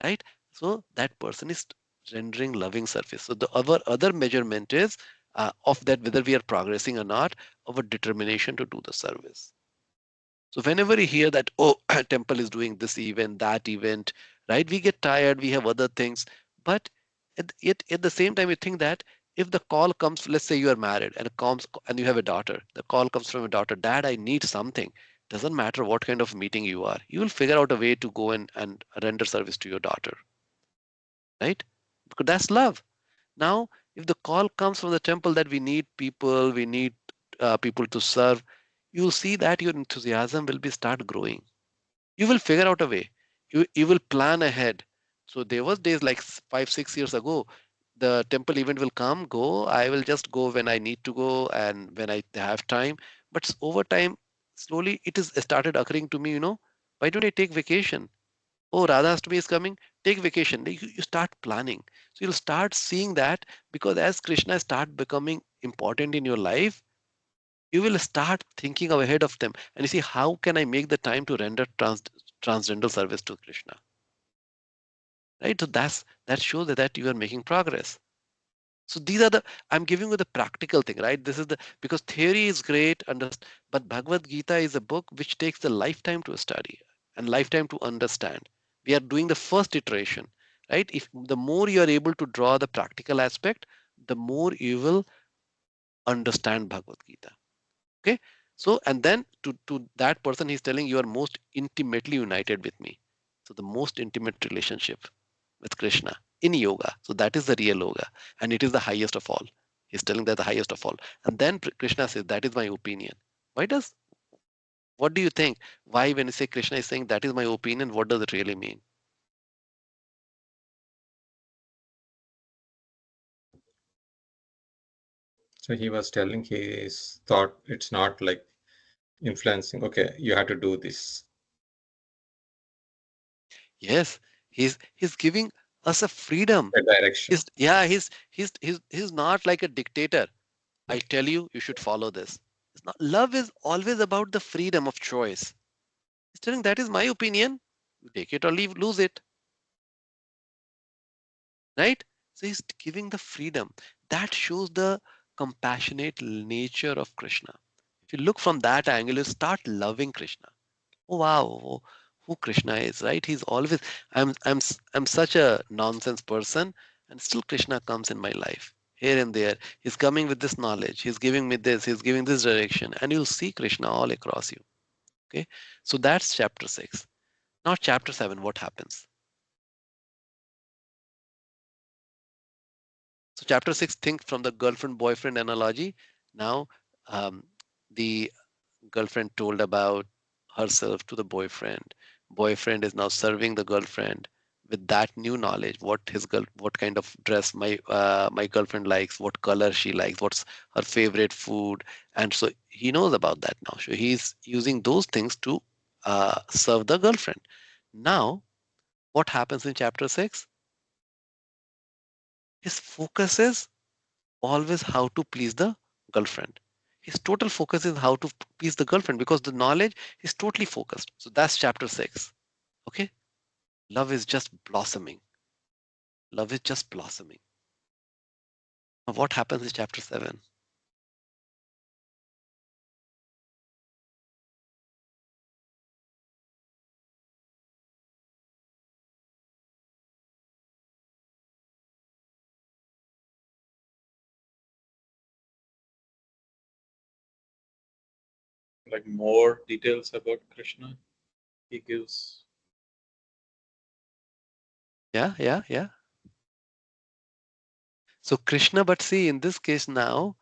right? So that person is rendering loving service. So the other measurement is of that, whether we are progressing or not, our determination to do the service. So whenever we hear that, oh, temple is doing this event, that event, right? We get tired, we have other things. But yet at the same time, we think that If the call comes, let's say you are married and it comes and you have a daughter, the call comes from a daughter, Dad, I need something. Doesn't matter what kind of meeting you are, you will figure out a way to go and render service to your daughter, right? Because that's love. Now, if the call comes from the temple that we need people to serve, you'll see that your enthusiasm will be start growing. You will figure out a way. You will plan ahead. So there was days like 5, 6 years ago, the temple event will come, go. I will just go when I need to go and when I have time. But over time, slowly it is started occurring to me, why don't I take vacation? Oh, Radhastami is coming, take vacation. You start planning. So you'll start seeing that because as Krishna start becoming important in your life, you will start thinking ahead of them and you see how can I make the time to render transcendental service to Krishna, right? So that shows that you are making progress. So these are the I'm giving you the practical thing, right? This is the because theory is great, but Bhagavad Gita is a book which takes a lifetime to study and lifetime to understand. We are doing the first iteration, right? If the more you are able to draw the practical aspect, the more you will understand Bhagavad Gita. Okay. So and then to that person he's telling you are most intimately united with me. So the most intimate relationship with Krishna in yoga. So that is the real yoga and it is the highest of all. He's telling that the highest of all. And then Krishna says that is my opinion. Why does what do you think? Why when you say Krishna is saying that is my opinion, what does it really mean? So he was telling his thought it's not like influencing. Okay, you have to do this. Yes, he's giving us a freedom. A direction. He's not like a dictator. I tell you, you should follow this. It's not, love is always about the freedom of choice. He's telling that is my opinion. You take it or lose it, right? So he's giving the freedom. That shows the compassionate nature of Krishna. If you look from that angle, you start loving Krishna. Oh wow, who Krishna is, right? He's always. I'm such a nonsense person, and still Krishna comes in my life here and there. He's coming with this knowledge. He's giving me this. He's giving this direction, and you'll see Krishna all across you. Okay, so that's chapter 6. Now chapter 7. What happens? So chapter 6. Think from the girlfriend boyfriend analogy. Now, um, the girlfriend told about herself to the boyfriend. Boyfriend is now serving the girlfriend with that new knowledge. What kind of dress my girlfriend likes, what color she likes, what's her favorite food, and so he knows about that now. So he's using those things to serve the girlfriend. Now, what happens in chapter 6? His focus is always how to please the girlfriend. His total focus is how to please the girlfriend because the knowledge is totally focused. So that's chapter 6. Okay. Love is just blossoming. Love is just blossoming. Now, what happens in chapter 7? Like more details about Krishna he gives. Yeah. So Krishna, but see, in this case now,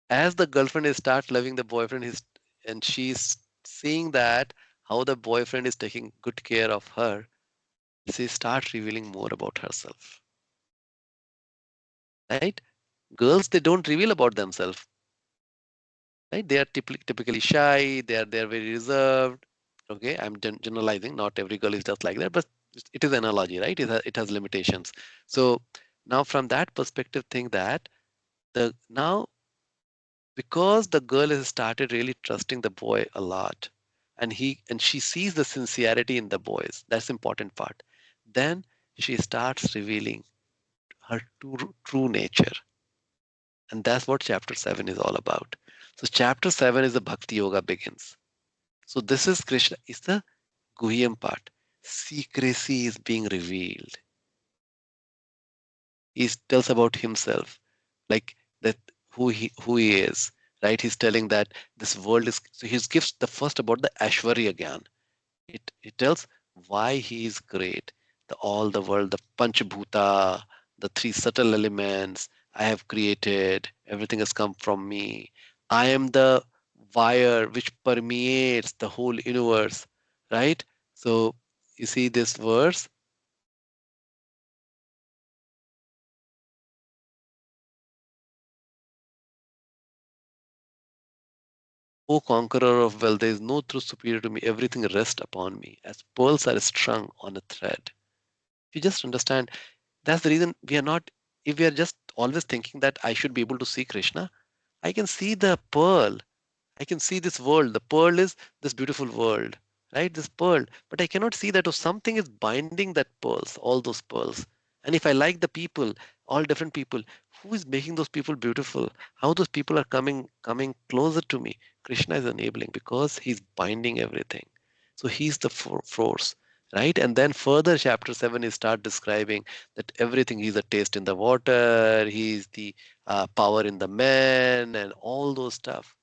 as the girlfriend is start loving the boyfriend, and she's seeing that how the boyfriend is taking good care of her, she starts revealing more about herself. Right? Girls, they don't reveal about themselves. Right? They are typically shy. They're very reserved. Okay, I'm generalizing. Not every girl is just like that, but it is an analogy, right? It has limitations. So now, from that perspective, think that the now because the girl has started really trusting the boy a lot, and she sees the sincerity in the boys. That's the important part. Then she starts revealing her true nature, and that's what chapter 7 is all about. So chapter 7 is the bhakti yoga begins. So this is Krishna, is the Guhyam part. Secrecy is being revealed. He tells about himself. like that who he is, right? He's telling that this world is, so he gives the first about the Aishwarya Gyan. It tells why he is great. All the world, the Panchabhuta, the three subtle elements I have created, everything has come from me. I am the wire which permeates the whole universe, right? So you see this verse, O conqueror of wealth, there is no truth superior to me. Everything rests upon me, as pearls are strung on a thread. You just understand. That's the reason we are not, if we are just always thinking that I should be able to see Krishna, I can see the pearl. I can see this world. The pearl is this beautiful world, right? This pearl. But I cannot see that, or something is binding that pearls, all those pearls. And if I like the people, all different people, who is making those people beautiful? How those people are coming closer to me? Krishna is enabling because he's binding everything. So he's the force, right? And then further, chapter 7, he start describing that everything. He's a taste in the water. He's the power in the man, and all those stuff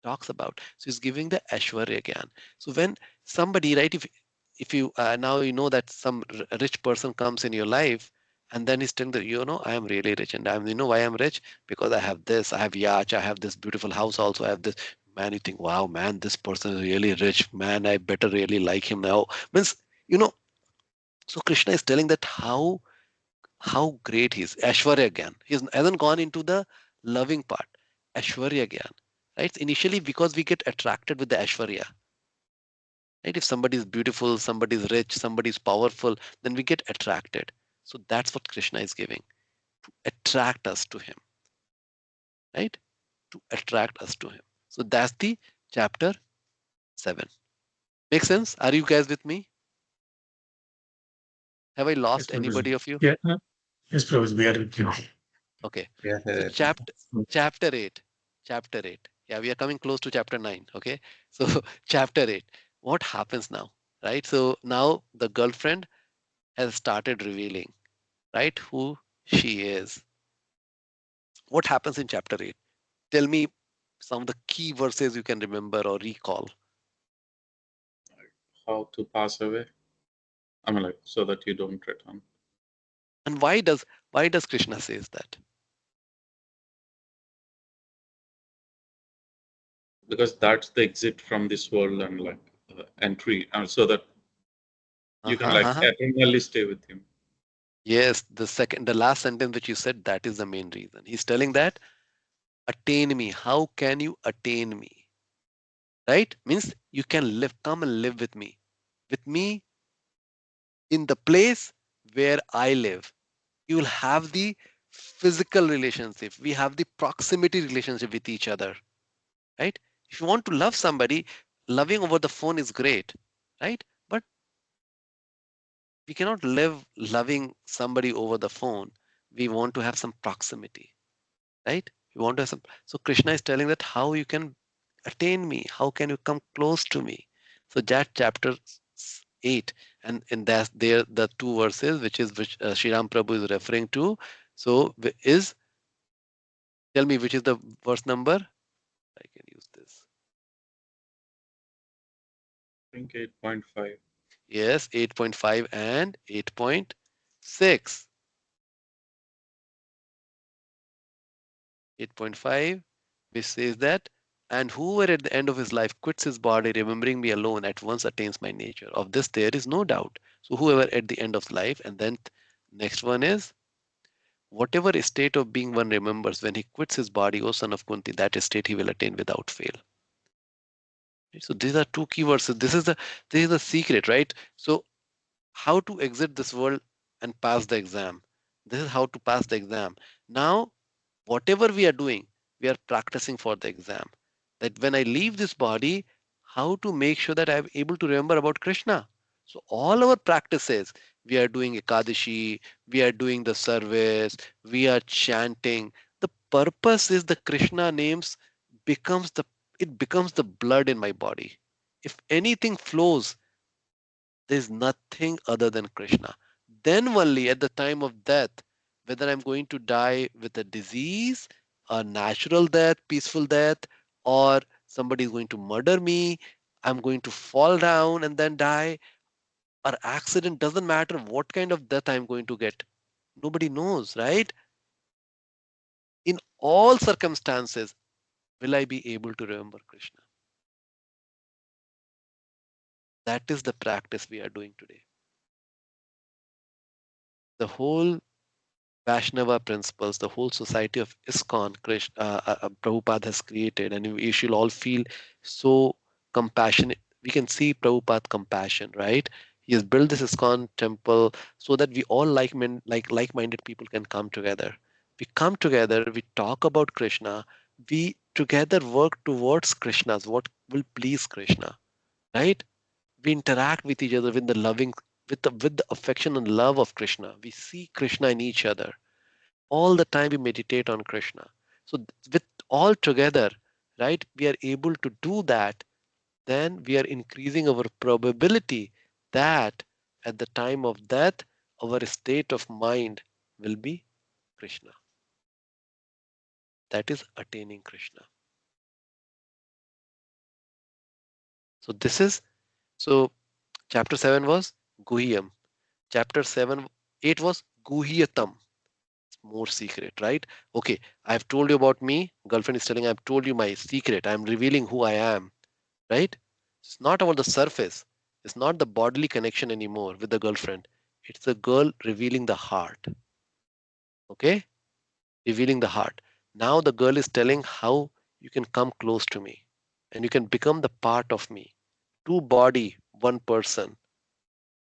talks about. So he's giving the Aishwarya Gyan. So when somebody, right, if you now you know that some rich person comes in your life, and then he's telling that, I am really rich, and why I'm rich, because I have this, I have yacht, I have this beautiful house, also I have this. Man, you think, wow, man, this person is really rich, man, I better really like him now. Means, you know, so Krishna is telling that how great he is. Aishwarya Gyan. He hasn't gone into the loving part. Aishwarya Gyan. Right? Initially, because we get attracted with the Aishwarya. Right? If somebody is beautiful, somebody is rich, somebody is powerful, then we get attracted. So that's what Krishna is giving. To attract us to him. Right? To attract us to him. So that's the chapter 7. Make sense? Are you guys with me? Have I Yes, lost Prabhuji. anybody of you? Yeah, yes, Prabhuji, we are with you. Okay. Yeah, So yeah, chapter 8. Chapter 8. Yeah, we are coming close to chapter 9. Okay. So chapter 8. What happens now? Right? So now the girlfriend has started revealing, right, who she is. What happens in chapter 8? Tell me some of the key verses you can remember or recall. How to pass away. I mean, like, so that you don't return. And why does Krishna says that? Because that's the exit from this world and like entry, so that you can Uh-huh, like uh-huh. eternally stay with him. Yes, the last sentence which you said, that is the main reason. He's telling that attain me. How can you attain me? Right? Means you can come and live with me in the place where I live. You will have the physical relationship. We have the proximity relationship with each other, right? If you want to love somebody, loving over the phone is great, right? But we cannot live loving somebody over the phone. We want to have some proximity, right? We want to have some. So Krishna is telling that how you can attain me, how can you come close to me. So that chapter 8, and that's there the two verses which Sri Ram Prabhu is referring to. So is, tell me which is the verse number. I can use this. I think 8.5. Yes, 8.5 and 8.6. 8.5, which says that, and whoever at the end of his life quits his body, remembering me alone, at once attains my nature. Of this there is no doubt. So whoever at the end of life, and then next one is, whatever state of being one remembers when he quits his body, O son of Kunti, that state he will attain without fail. Right? So these are two keywords. So this is the secret, right? So how to exit this world and pass the exam. This is how to pass the exam. Now, whatever we are doing, we are practicing for the exam. That when I leave this body, how to make sure that I'm able to remember about Krishna. So all our practices, we are doing Ekadashi, we are doing the service, we are chanting. The purpose is the Krishna names becomes the it becomes the blood in my body. If anything flows, there is nothing other than Krishna. Then only at the time of death, whether I'm going to die with a disease, a natural death, peaceful death, or somebody is going to murder me, I'm going to fall down and then die, or accident, doesn't matter what kind of death I'm going to get. Nobody knows, right? In all circumstances, will I be able to remember Krishna? That is the practice we are doing today. The whole Vaishnava principles, the whole society of ISKCON, Prabhupada has created, and we should all feel so compassionate. We can see Prabhupada compassion, right? He has built this ISKCON temple so that we all like-minded people can come together. We come together, we talk about Krishna, we together work towards Krishna's, what will please Krishna, right? We interact with each other with the loving, with the affection and love of Krishna. We see Krishna in each other all the time. We meditate on Krishna. So with all together, right, we are able to do that. Then we are increasing our probability that at the time of death, our state of mind will be Krishna. That is attaining Krishna. So this is, so chapter 7 was Guhyam. Chapter 8 was Guhyatam. More secret, right? Okay, I've told you about me. Girlfriend is telling, I've told you my secret. I'm revealing who I am, right? It's not about the surface. It's not the bodily connection anymore with the girlfriend. It's the girl revealing the heart. Okay? Revealing the heart. Now the girl is telling how you can come close to me and you can become the part of me. Two body, one person,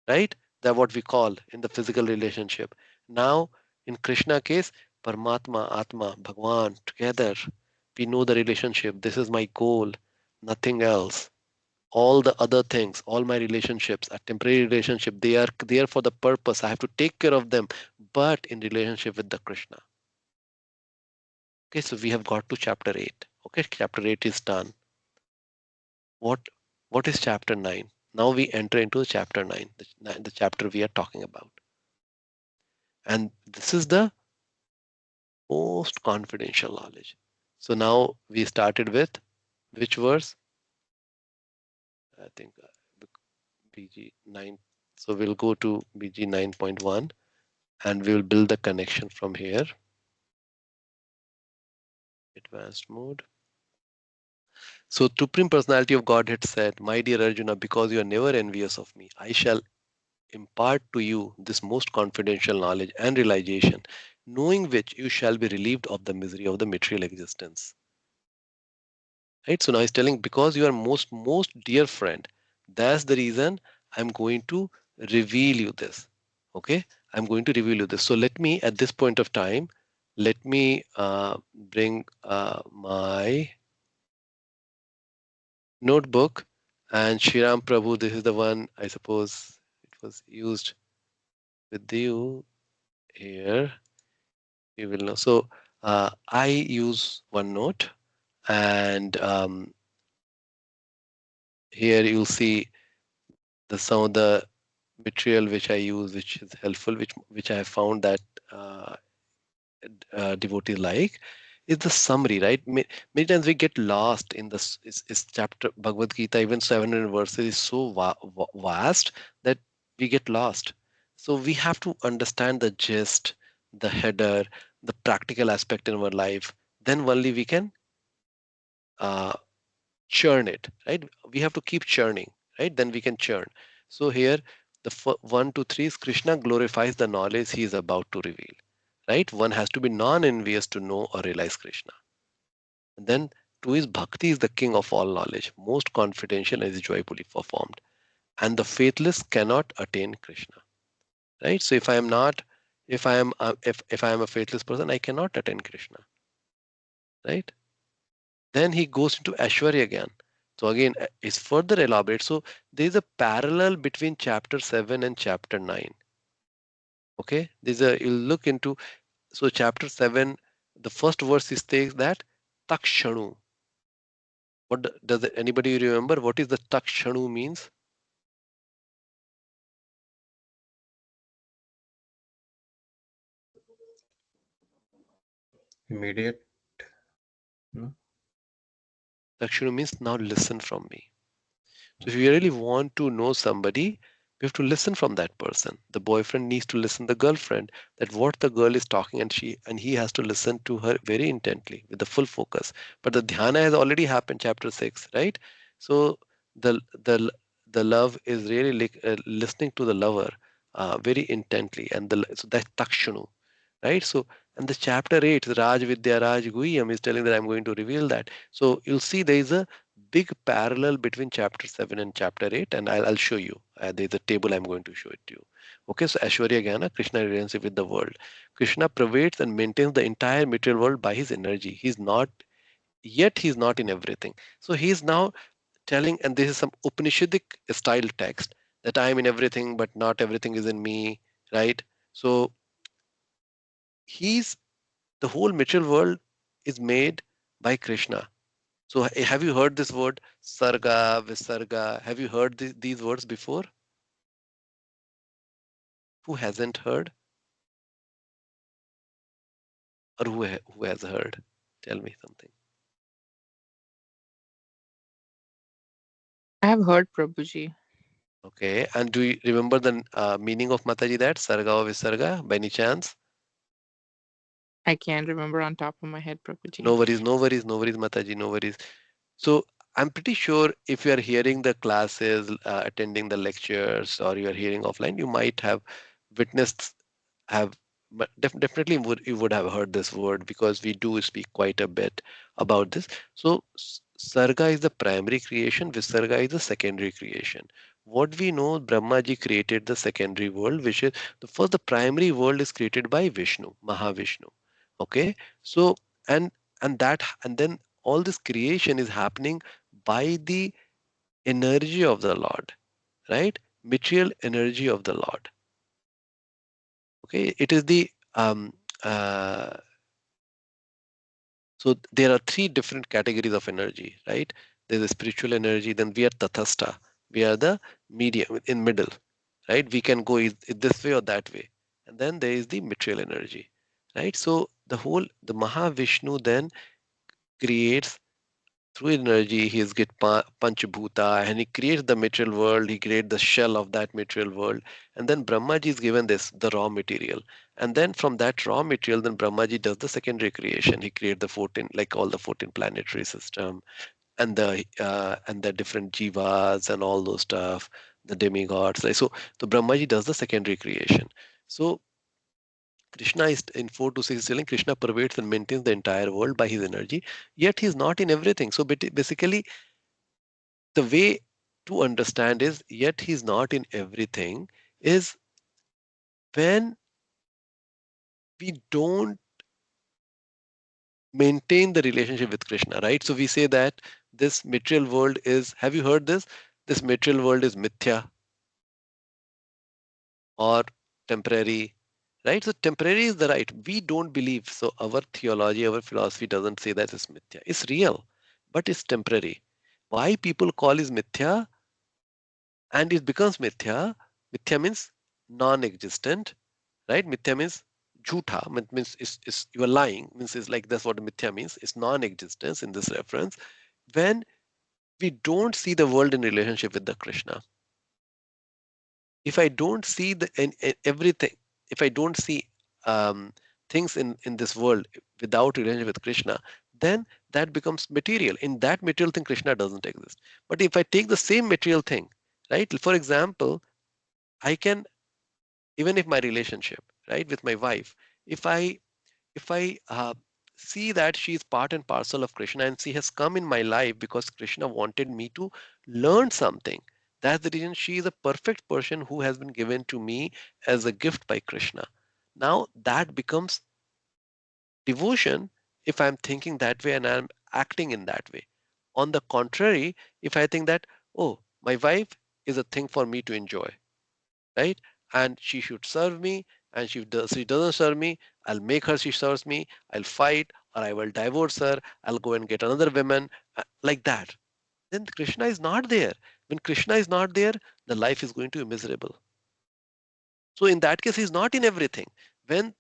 right? That's what we call in the physical relationship. Now, in Krishna case, Paramatma, Atma, Bhagwan, together, we know the relationship. This is my goal, nothing else. All the other things, all my relationships are temporary relationship. They are there for the purpose. I have to take care of them, but in relationship with the Krishna. Okay, so we have got to chapter 8. Okay, chapter 8 is done. What what is chapter 9? Now we enter into chapter 9, the chapter we are talking about. And this is the most confidential knowledge. So now we started with which verse? I think BG 9. So we'll go to BG 9.1 and we'll build the connection from here. Advanced mode. So Supreme Personality of Godhead said, my dear Arjuna, because you are never envious of me, I shall impart to you this most confidential knowledge and realization, knowing which you shall be relieved of the misery of the material existence. Right? So now he's telling, because you are most dear friend, that's the reason I'm going to reveal you this. Okay, I'm going to reveal you this. So let me, at this point of time, let me bring my notebook, and Shriram Prabhu, this is the one I suppose it was used with you here. You will know. So I use OneNote, and here you'll see some of the material which I use, which is helpful, which I have found that uh, devotees like, is the summary, right? Many times we get lost in this is chapter Bhagavad Gita, even 700 verses is so vast that we get lost. So we have to understand the gist, the header, the practical aspect in our life. Then only we can uh, churn it, right? We have to keep churning, right? Then we can churn. So here, the 1 to 3 is Krishna glorifies the knowledge he is about to reveal, right? One has to be non-envious to know or realize Krishna. And then 2 is Bhakti is the king of all knowledge, most confidential and is joyfully performed. And the faithless cannot attain Krishna, right? So if I am not, if I am a faithless person, I cannot attain Krishna, right? Then he goes into Ashwarya again. So again, is further elaborate. So there is a parallel between chapter 7 and chapter 9. Okay, there's a, you'll look into, so chapter 7, the first verse is says that takshanu. What does anybody remember? What is the takshanu means? immediate. No? Takshanu means now listen from me. So if you really want to know somebody, you have to listen from that person. The boyfriend needs to listen the girlfriend that what the girl is talking, and he has to listen to her very intently with the full focus. But the dhyana has already happened, chapter 6, right? So the the the love is really like listening to the lover very intently, and so that's takshanu, right? So and the chapter 8, Raj Vidya Raj Guhyam is telling that I'm going to reveal that. So you'll see there is a big parallel between chapter 7 and chapter 8, and I'll show you. There's a table, I'm going to show it to you. Okay, so Aishwarya Gyana, Krishna relationship with the world. Krishna pervades and maintains the entire material world by his energy. He's not in everything. So he's now telling, and this is some Upanishadic style text, that I am in everything, but not everything is in me, right? So he's the whole material world is made by Krishna. So have you heard this word sarga, visarga? Have you heard these words before? Who hasn't heard, or who has heard? Tell me something. I have heard Prabhuji. Okay, and do you remember the meaning of Mataji, that sarga or visarga by any chance? I can't remember on top of my head, No Prabhuji. worries, no worries, no worries, Mataji, no worries. So I'm pretty sure if you are hearing the classes, attending the lectures, or you are hearing offline, you might have witnessed, have, but definitely you would have heard this word, because we do speak quite a bit about this. So Sarga is the primary creation, Visarga is the secondary creation. What we know, Brahmaji created the secondary world, which is the primary world is created by Vishnu, Mahavishnu. Okay, so and and then all this creation is happening by the energy of the Lord, right? Material energy of the Lord. Okay, it is the uh, so there are three different categories of energy, right? There's a spiritual energy, then we are tathastha, we are the medium in middle, right? We can go this way or that way, and then there is the material energy, right? So the Mahavishnu then creates through energy. He's get panchabhuta, and he creates the material world. He creates the shell of that material world, and then Brahmaji is given the raw material, and then from that raw material, then Brahmaji does the secondary creation. He creates the 14, like all the 14 planetary system, and the different jivas and all those stuff, the demigods. Like so, the Brahmaji does the secondary creation. So Krishna is in 4 to 6 is telling Krishna pervades and maintains the entire world by his energy, yet he's not in everything. So basically, the way to understand is yet he's not in everything is when we don't maintain the relationship with Krishna, right? So we say that this material world is, have you heard this? This material world is mithya or temporary, right? So temporary is the right. We don't believe. So our theology, our philosophy doesn't say that it's mithya. It's real, but it's temporary. Why people call is mithya, and it becomes mithya? Mithya means non-existent, right? Mithya means jhutha, means is you are lying, means is like that's what mithya means. It's non-existence in this reference. When we don't see the world in relationship with the Krishna, if I don't see in everything, if I don't see um, things in this world without relationship with Krishna, then that becomes material. In that material thing, Krishna doesn't exist. But if I take the same material thing, right? For example, I can, even if my relationship, right, with my wife, if I see that she is part and parcel of Krishna, and she has come in my life because Krishna wanted me to learn something. That's the reason she is a perfect person who has been given to me as a gift by Krishna. Now that becomes devotion if I'm thinking that way and I'm acting in that way. On the contrary, if I think that, oh, my wife is a thing for me to enjoy, right? And she should serve me, and she doesn't serve me, I'll make her she serves me, I'll fight, or I will divorce her, I'll go and get another woman, like that. Then Krishna is not there. When Krishna is not there, the life is going to be miserable. So in that case, he's not in everything. When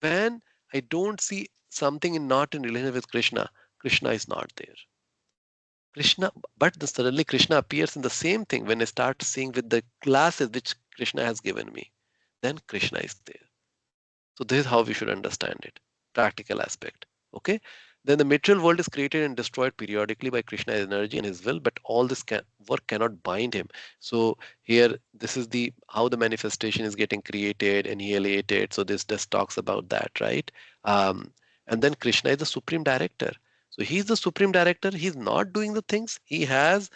when I don't see something not in relation with Krishna, Krishna is not there. Krishna, but suddenly Krishna appears in the same thing when I start seeing with the classes which Krishna has given me. Then Krishna is there. So this is how we should understand it. Practical aspect. Okay. Then the material world is created and destroyed periodically by Krishna's energy and his will, but all this work cannot bind him. So here, this is the how the manifestation is getting created, annihilated. So this just talks about that, right? Um, and then Krishna is the supreme director. So he's the supreme director. He's not doing the things. He has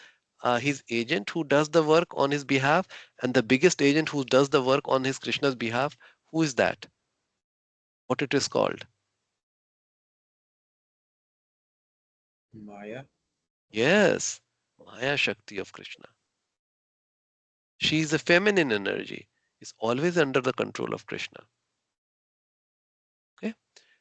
his agent who does the work on his behalf, and the biggest agent who does the work on his Krishna's behalf. Who is that? What it is called? Maya. Yes, Maya Shakti of Krishna. She is a feminine energy. Is always under the control of Krishna. Okay.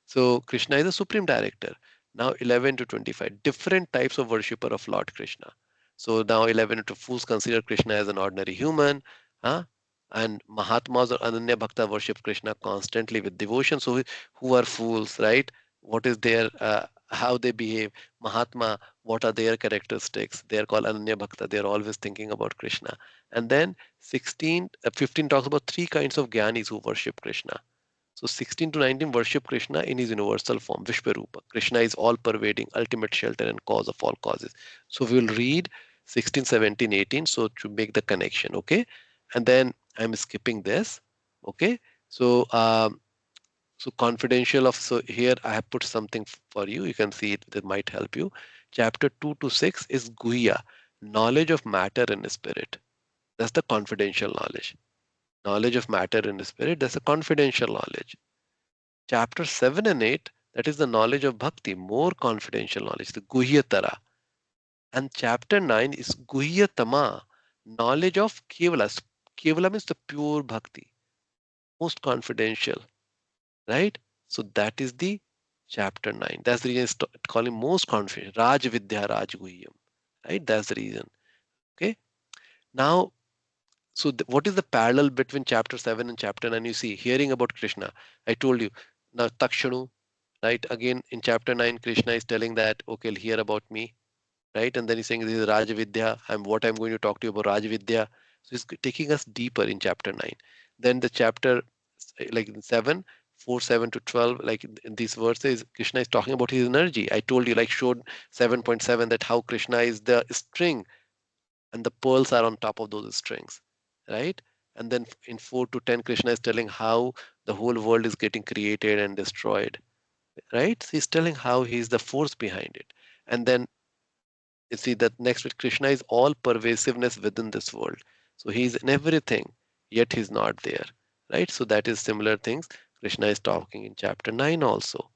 So Krishna is the supreme director. Now 11 to 25, different types of worshipper of Lord Krishna. So now 11 to fools consider Krishna as an ordinary human, huh? And Mahatmas or Ananya Bhakta worship Krishna constantly with devotion. So who are fools, right? What is their, how they behave? Mahatma, what are their characteristics? They are called Ananya Bhakta. They are always thinking about Krishna. And then 15 talks about three kinds of Gyanis who worship Krishna. So 16 to 19 worship Krishna in his universal form, Vishwarupa. Krishna is all pervading, ultimate shelter and cause of all causes. So we will read 16, 17, 18. So to make the connection, okay? And then I'm skipping this, okay? So so confidential of, so here I have put something for you. You can see it, that might help you. Chapter 2 to 6 is Guhya, knowledge of matter and spirit. That's the confidential knowledge. Knowledge of matter and spirit, that's a confidential knowledge. Chapter 7 and 8, that is the knowledge of bhakti, more confidential knowledge, the Guhyatara. And chapter 9 is Guhyatama, knowledge of Kevala. Kevala means the pure bhakti, most confidential, right? So that is the chapter 9. That's the reason it's calling most confidential. Raj Vidya Raj Guhyam, right? That's the reason. Okay. Now, so what is the parallel between chapter 7 and chapter 9? You see, hearing about Krishna. I told you, now Takshanu, right? Again, in chapter 9, Krishna is telling that, okay, hear about me, right? And then he's saying, this is Rajavidya. I'm going to talk to you about Rajavidya. So he's taking us deeper in chapter 9. Then the chapter, like in 7, 4, 7 to 12, like in these verses, Krishna is talking about his energy. I told you, like showed 7.7, that how Krishna is the string and the pearls are on top of those strings, right? And then in 4 to 10, Krishna is telling how the whole world is getting created and destroyed, right? So he's telling how he's the force behind it. And then you see that next with Krishna is all pervasiveness within this world. So he's in everything, yet he's not there, right? So that is similar things Krishna is talking in chapter 9 also.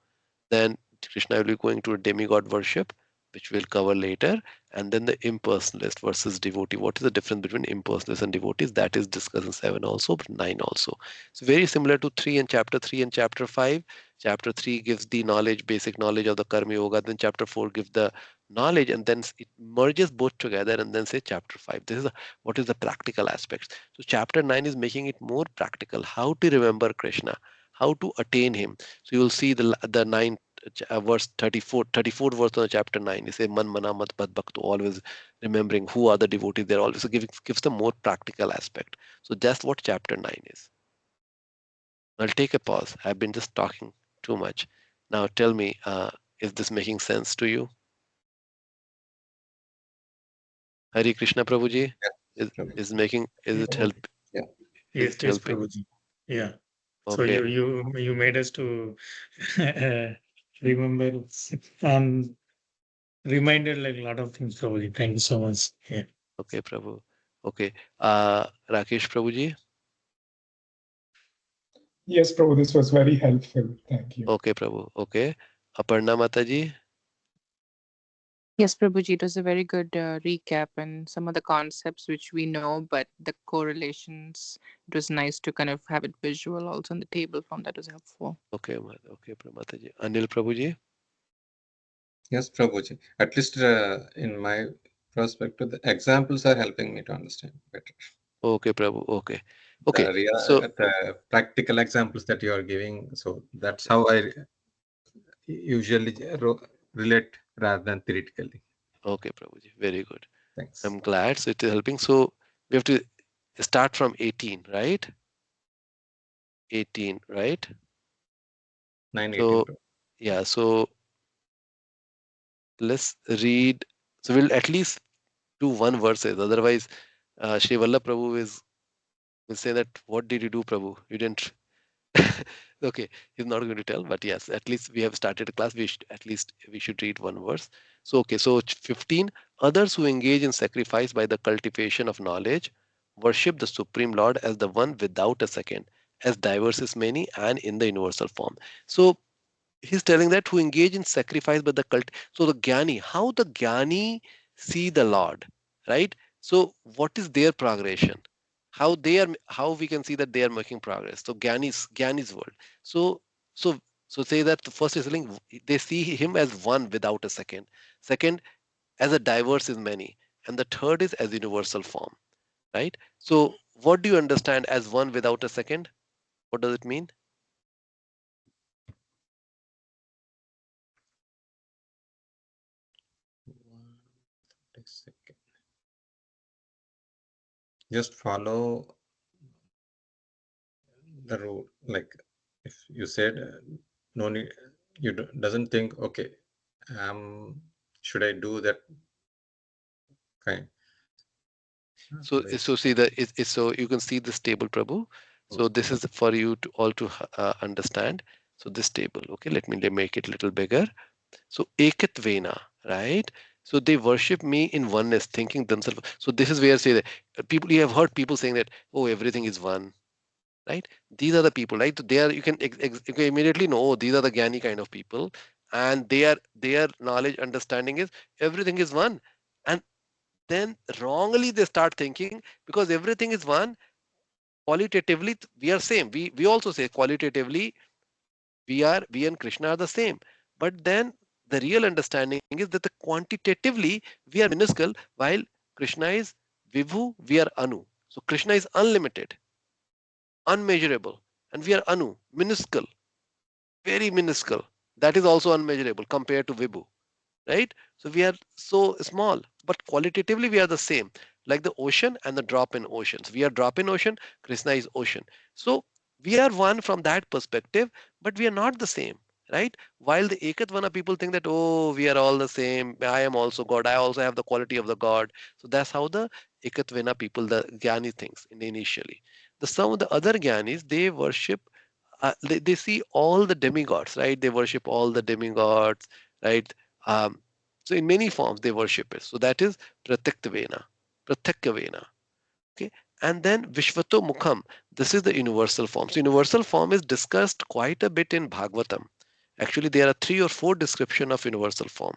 Then Krishna will be going to a demigod worship, which we'll cover later. And then the impersonalist versus devotee. What is the difference between impersonalists and devotees? That is discussed in 7 also, but 9 also. It's very similar to 3 and chapter 3 and chapter 5. Chapter 3 gives the knowledge, basic knowledge of the Karma Yoga. Then chapter 4 gives the knowledge, and then it merges both together, and then say chapter 5. This is what is the practical aspects. So chapter 9 is making it more practical. How to remember Krishna, how to attain him. So you will see the 9 verse 34th verse of chapter 9. You say man mana mat bad bhakto, always remembering who are the devotees. They're always, so gives the more practical aspect. So that's what chapter 9 is. I'll take a pause. I've been just talking too much. Now tell me, is this making sense to you? Hari Krishna Prabhuji, Yes, Prabhu. is it Yeah. help? Yeah. Is Yes, it yes, helping? Prabhuji. Yeah. So Okay, you made us to remember and reminded like a lot of things, Prabhuji. Thank you so much. Yeah. okay, Prabhu. Okay, Rakesh Prabhuji. Yes, Prabhu, this was very helpful. Thank you. Okay, Prabhu. Okay, Aparna Mataji. Yes, Prabhuji, it was a very good recap and some of the concepts which we know, but the correlations, it was nice to kind of have it visual also on the table form. That was helpful. Okay, okay, Mataji. Anil Prabhuji. Yes, Prabhuji. At least in my perspective, the examples are helping me to understand better. Okay, Prabhu. Okay. So The practical examples that you are giving, so that's how I usually relate rather than theoretically. okay, Prabhuji. Very good. Thanks. I'm glad. So it is helping. So we have to start from 18, right? 18, right? 918. So yeah. So let's read. So we'll at least do one verses. Otherwise, Shri Vallabh Prabhu will say that, what did you do, Prabhu? You didn't. Okay, he's not going to tell, but yes, at least we have started a class. At least we should read one verse. So okay, so 15. Others who engage in sacrifice by the cultivation of knowledge worship the Supreme Lord as the one without a second, as diverse as many and in the universal form. So he's telling that who engage in sacrifice by the cult. So the Gyani, how the Gyani see the Lord, right? So what is their progression? How we can see that they are making progress. So Gyani's world. So so so say that the first is saying they see him as one without a second. Second, as a diverse is many. And the third is as universal form, right? So what do you understand as one without a second? What does it mean? One second. Just follow the rule. Like if you said no need, you doesn't think, okay, should I do that kind? So see so you can see this table, Prabhu. So this is for you to all to understand. So this table, okay, let me make it a little bigger. So Ekatvena, right? So they worship me in oneness, thinking themselves. So this is where say that people, you have heard people saying that, oh, everything is one, right? These are the people, right? They are, you can immediately know, oh, these are the Gyani kind of people, and their knowledge, understanding is everything is one. And then wrongly they start thinking, because everything is one, qualitatively we are same. We also say qualitatively we and Krishna are the same. But then the real understanding is that the quantitatively we are minuscule, while Krishna is Vibhu, we are Anu. So Krishna is unlimited, unmeasurable, and we are Anu, minuscule, very minuscule. That is also unmeasurable compared to Vibhu, right? So we are so small, but qualitatively we are the same, like the ocean and the drop in oceans. We are drop in ocean, Krishna is ocean. So we are one from that perspective, but we are not the same, right? While the Ekatvana people think that, oh, we are all the same, I am also God, I also have the quality of the God. So that's how the Ekatvana people, the Gyani thinks initially. Some of the other Gyanis, they worship, they see all the demigods, right? They worship all the demigods, right? um, so in many forms they worship it. So that is Prataktavena, Pratakkavena. Okay. And then Vishvato Mukham. This is the universal form. So universal form is discussed quite a bit in Bhagavatam. Actually, there are 3 or 4 description of universal form.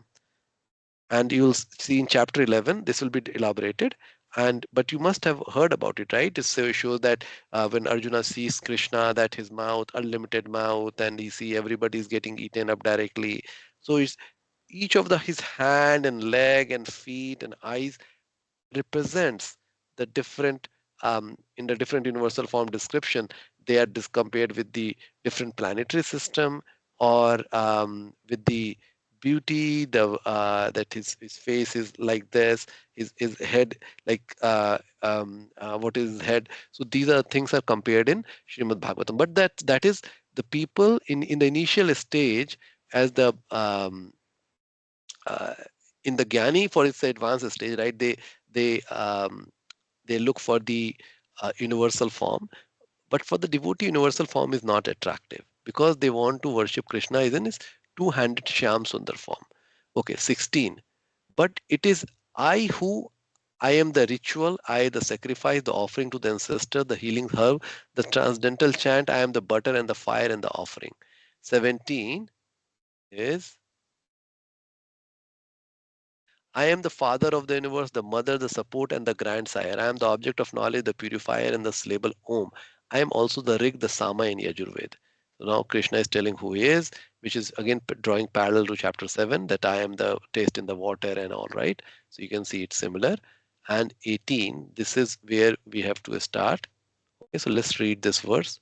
And you'll see in chapter 11, this will be elaborated. And but you must have heard about it, right? It shows that when Arjuna sees Krishna, that his mouth, unlimited mouth, and he see everybody is getting eaten up directly. So it's each of his hand and leg and feet and eyes represents the different, in the different universal form description, they are compared with the different planetary system, or with the beauty, the that his face is like this, his head like what is his head. So these are things are compared in Srimad Bhagavatam, but that is the people in the initial stage, as the uh, in the Gyani for its advanced stage, right? They look for the universal form, but for the devotee, universal form is not attractive, because they want to worship Krishna is in his two-handed Shyam Sundar form. Okay, 16. But it is I am the ritual, I the sacrifice, the offering to the ancestor, the healing herb, the transcendental chant, I am the butter and the fire and the offering. 17 is I am the father of the universe, the mother, the support, and the grandsire. I am the object of knowledge, the purifier, and the syllable Om. I am also the Rig, the Sama in Yajurved. So now Krishna is telling who he is, which is again drawing parallel to chapter 7, that I am the taste in the water and all, right. So you can see it's similar. and 18, this is where we have to start. Okay, so let's read this verse.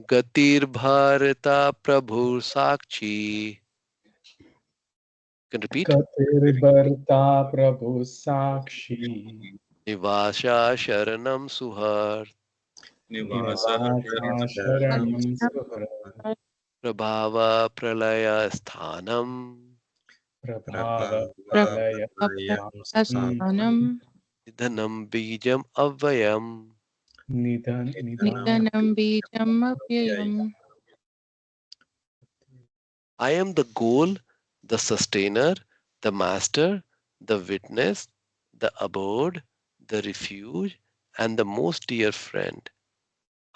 Gatir Bharata Prabhu Sakshi. Can repeat. Gatir Bharta Prabhu Sakshi. Nivasha Sharanam Suhar. Nivasa Nivasa Sharanam Suhra. Prabhava Pralaya Sthanam. Prabhava Prabha Pralaya Sthanam Nidhanam Bijam Avayam. Nidhanam Nidanam Bijam Avyayam. I am the goal, the sustainer, the master, the witness, the abode, the refuge, and the most dear friend.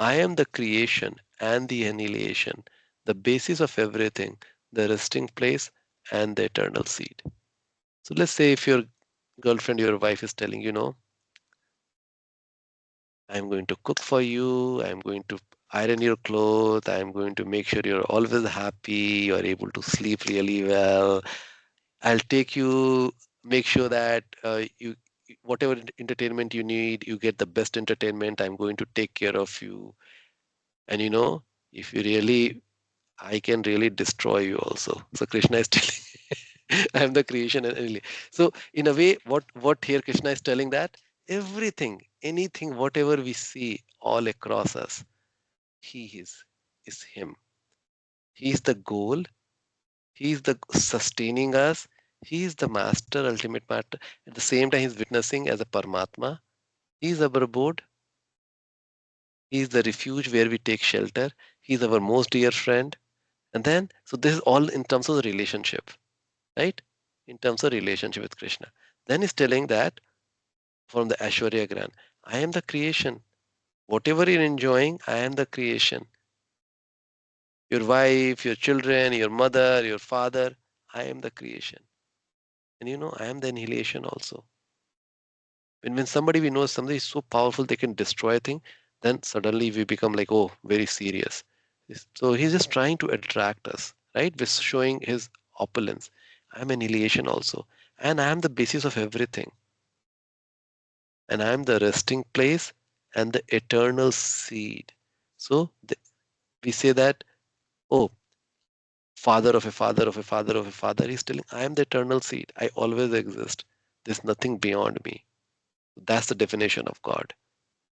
I am the creation and the annihilation, the basis of everything, the resting place, and the eternal seed. So let's say if your girlfriend, your wife is telling you, no, I'm going to cook for you, I'm going to iron your clothes, I'm going to make sure you're always happy, you're able to sleep really well. I'll take you, make sure that whatever entertainment you need, you get the best entertainment. I'm going to take care of you. And if you really, I can really destroy you also. So Krishna is telling, I am the creation and really. So in a way, what here Krishna is telling that everything, anything, whatever we see all across us, he is him. He is the goal. He is the sustaining us. He is the master, ultimate master. At the same time, he's witnessing as a Paramatma. He is our abode. He is the refuge where we take shelter. He is our most dear friend. And then, so this is all in terms of the relationship, right? In terms of relationship with Krishna. Then he's telling that from the Aishwarya Gran, I am the creation. Whatever you're enjoying, I am the creation. Your wife, your children, your mother, your father, I am the creation. And I am the annihilation also. When somebody we know somebody is so powerful they can destroy a thing, then suddenly we become like, oh, very serious. So he's just trying to attract us, right? With showing his opulence. I'm annihilation also. And I am the basis of everything. And I am the resting place and the eternal seed. So we say that, oh, father of a father of a father of a father. He's telling, I am the eternal seed. I always exist. There's nothing beyond me. That's the definition of God.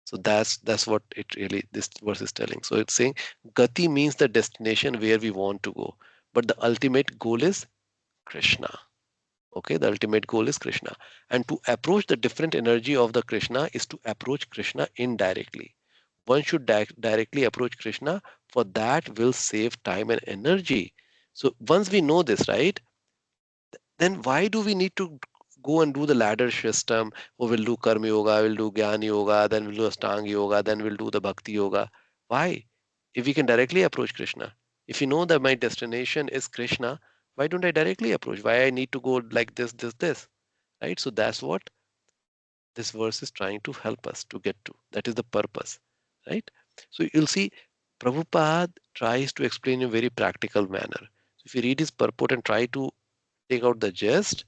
So that's what it really this verse is telling. So it's saying Gati means the destination where we want to go, but the ultimate goal is Krishna. Okay, the ultimate goal is Krishna, and to approach the different energy of the Krishna is to approach Krishna indirectly. One should directly approach Krishna. For that will save time and energy. So once we know this, right? Then why do we need to go and do the ladder system? Oh, we'll do karma yoga, we'll do jnana yoga, then we'll do astanga yoga, then we'll do the bhakti yoga. Why? If we can directly approach Krishna, if you know that my destination is Krishna, why don't I directly approach? Why I need to go like this, right? So that's what this verse is trying to help us to get to. That is the purpose, right? So you'll see Prabhupada tries to explain in a very practical manner. So if you read his purport and try to take out the gist,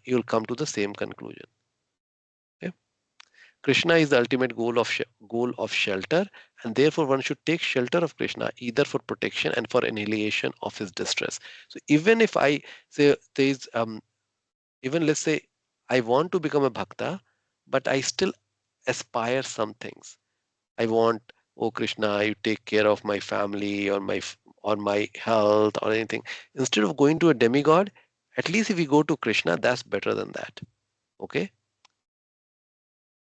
you'll come to the same conclusion. Okay? Krishna is the ultimate goal of shelter, and therefore one should take shelter of Krishna either for protection and for annihilation of his distress. So even if I say there is even let's say I want to become a bhakta, but I still aspire some things. I want, oh Krishna, you take care of my family or my health or anything. Instead of going to a demigod, at least if we go to Krishna, that's better than that. Okay,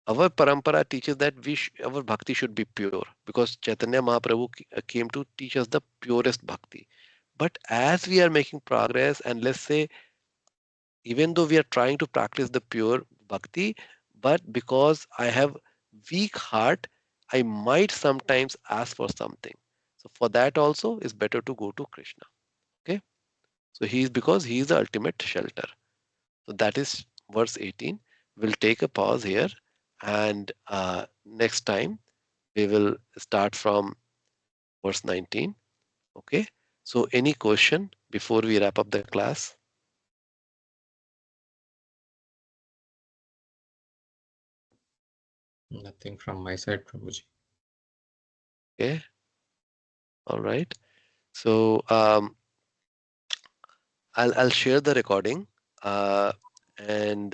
our parampara teaches that our bhakti should be pure because Chaitanya Mahaprabhu came to teach us the purest bhakti. But as we are making progress, and let's say even though we are trying to practice the pure bhakti, but because I have weak heart, I might sometimes ask for something. So for that also is better to go to Krishna. Okay, so because he is the ultimate shelter. So that is verse 18. We'll take a pause here, and next time we will start from verse 19. Okay. So any question before we wrap up the class? Nothing from my side, Prabhuji. Okay. All right. So I'll share the recording. And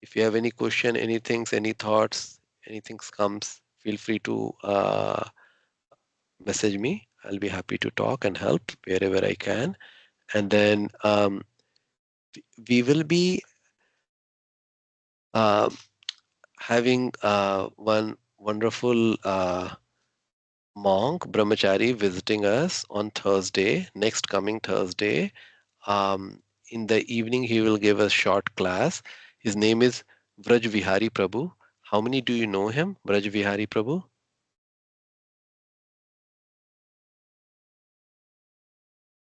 if you have any question, anything, any thoughts, anything comes, feel free to message me. I'll be happy to talk and help wherever I can. And then we will be uh, having one wonderful monk, brahmachari, visiting us on Thursday, next coming Thursday. In the evening, he will give a short class. His name is Vraj Vihari Prabhu. How many do you know him, Vraj Vihari Prabhu?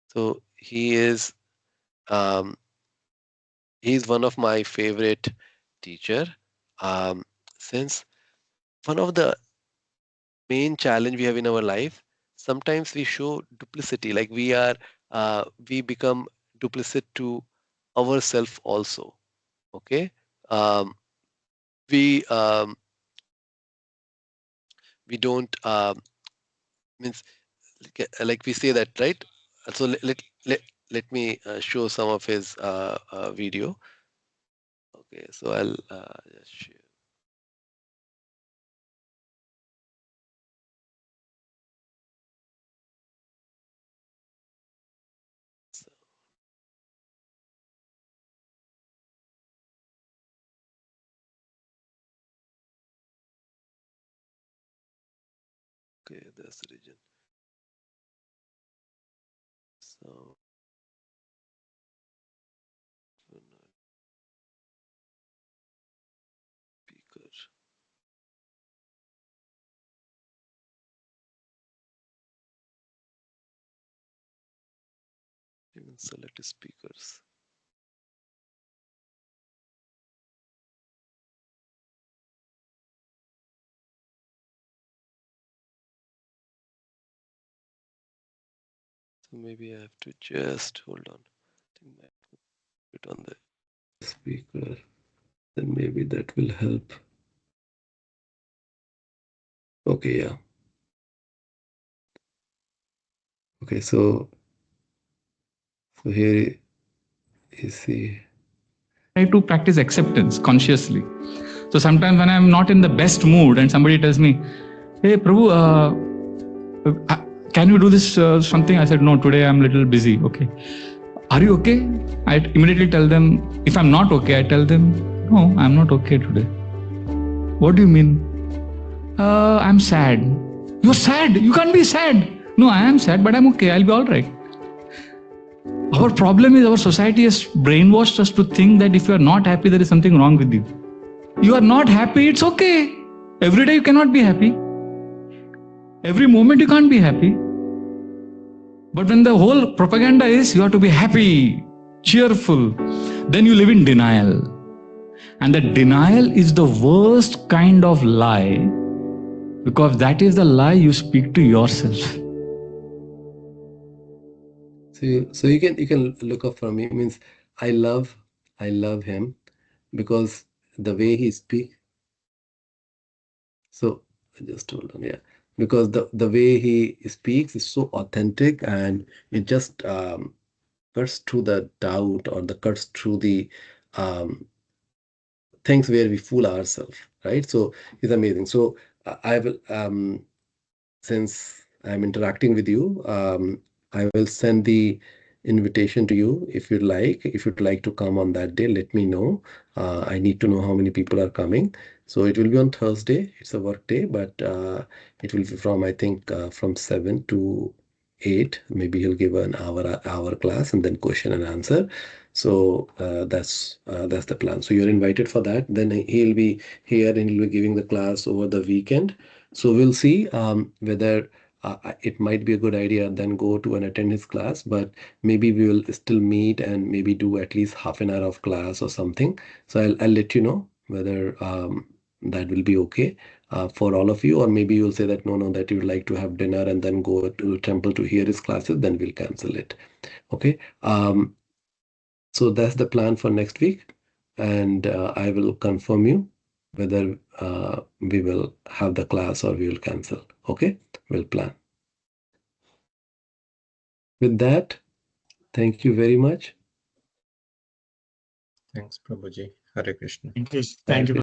So um, he is one of my favorite teacher. Um, since one of the main challenge we have in our life, sometimes we show duplicity, like we become duplicit to ourselves also. Okay, um, we we don't means like we say that, right? So let me show some of his video. Okay, so I'll just share. So, okay, that's the region. So speaker. Even select speakers. So maybe I have to just hold on. I think I put it on the speaker. Then maybe that will help. Okay, yeah. Okay, so here is the. Try to practice acceptance consciously. So sometimes when I'm not in the best mood and somebody tells me, "Hey, Prabhu, can you do this something?" I said, "No, today I'm a little busy." Okay. "Are you okay?" I immediately tell them. If I'm not okay, I tell them, "No, I'm not okay today." "What do you mean?" I'm sad." "You're sad? You can't be sad." "No, I am sad, but I'm okay. I'll be all right." Our problem is our society has brainwashed us to think that if you are not happy, there is something wrong with you. You are not happy, it's okay. Every day you cannot be happy. Every moment you can't be happy. But when the whole propaganda is you have to be happy, cheerful, then you live in denial. And that denial is the worst kind of lie, because that is the lie you speak to yourself. So you can look up for me. Means I love him because the way he speaks. So just hold on, yeah. Because the way he speaks is so authentic, and it just cuts through the doubt, or the cuts through the um, things where we fool ourselves, right? So it's amazing. So I will since I'm interacting with you, I will send the invitation to you if you'd like. If you'd like to come on that day, let me know. I need to know how many people are coming. So it will be on Thursday. It's a work day, but it will be from, I think, from 7 to 8. Maybe he'll give an hour class and then question and answer. So that's the plan. So you're invited for that. Then he'll be here and he'll be giving the class over the weekend. So we'll see whether it might be a good idea then go to and attend his class, but maybe we will still meet and maybe do at least half an hour of class or something. So I'll let you know whether that will be okay for all of you, or maybe you'll say that no, that you would like to have dinner and then go to temple to hear his classes, then we'll cancel it. Okay. So that's the plan for next week, and I will confirm you. whether we will have the class or we will cancel. Okay, we'll plan. With that, thank you very much. Thanks, Prabhuji. Hare Krishna. Thank you.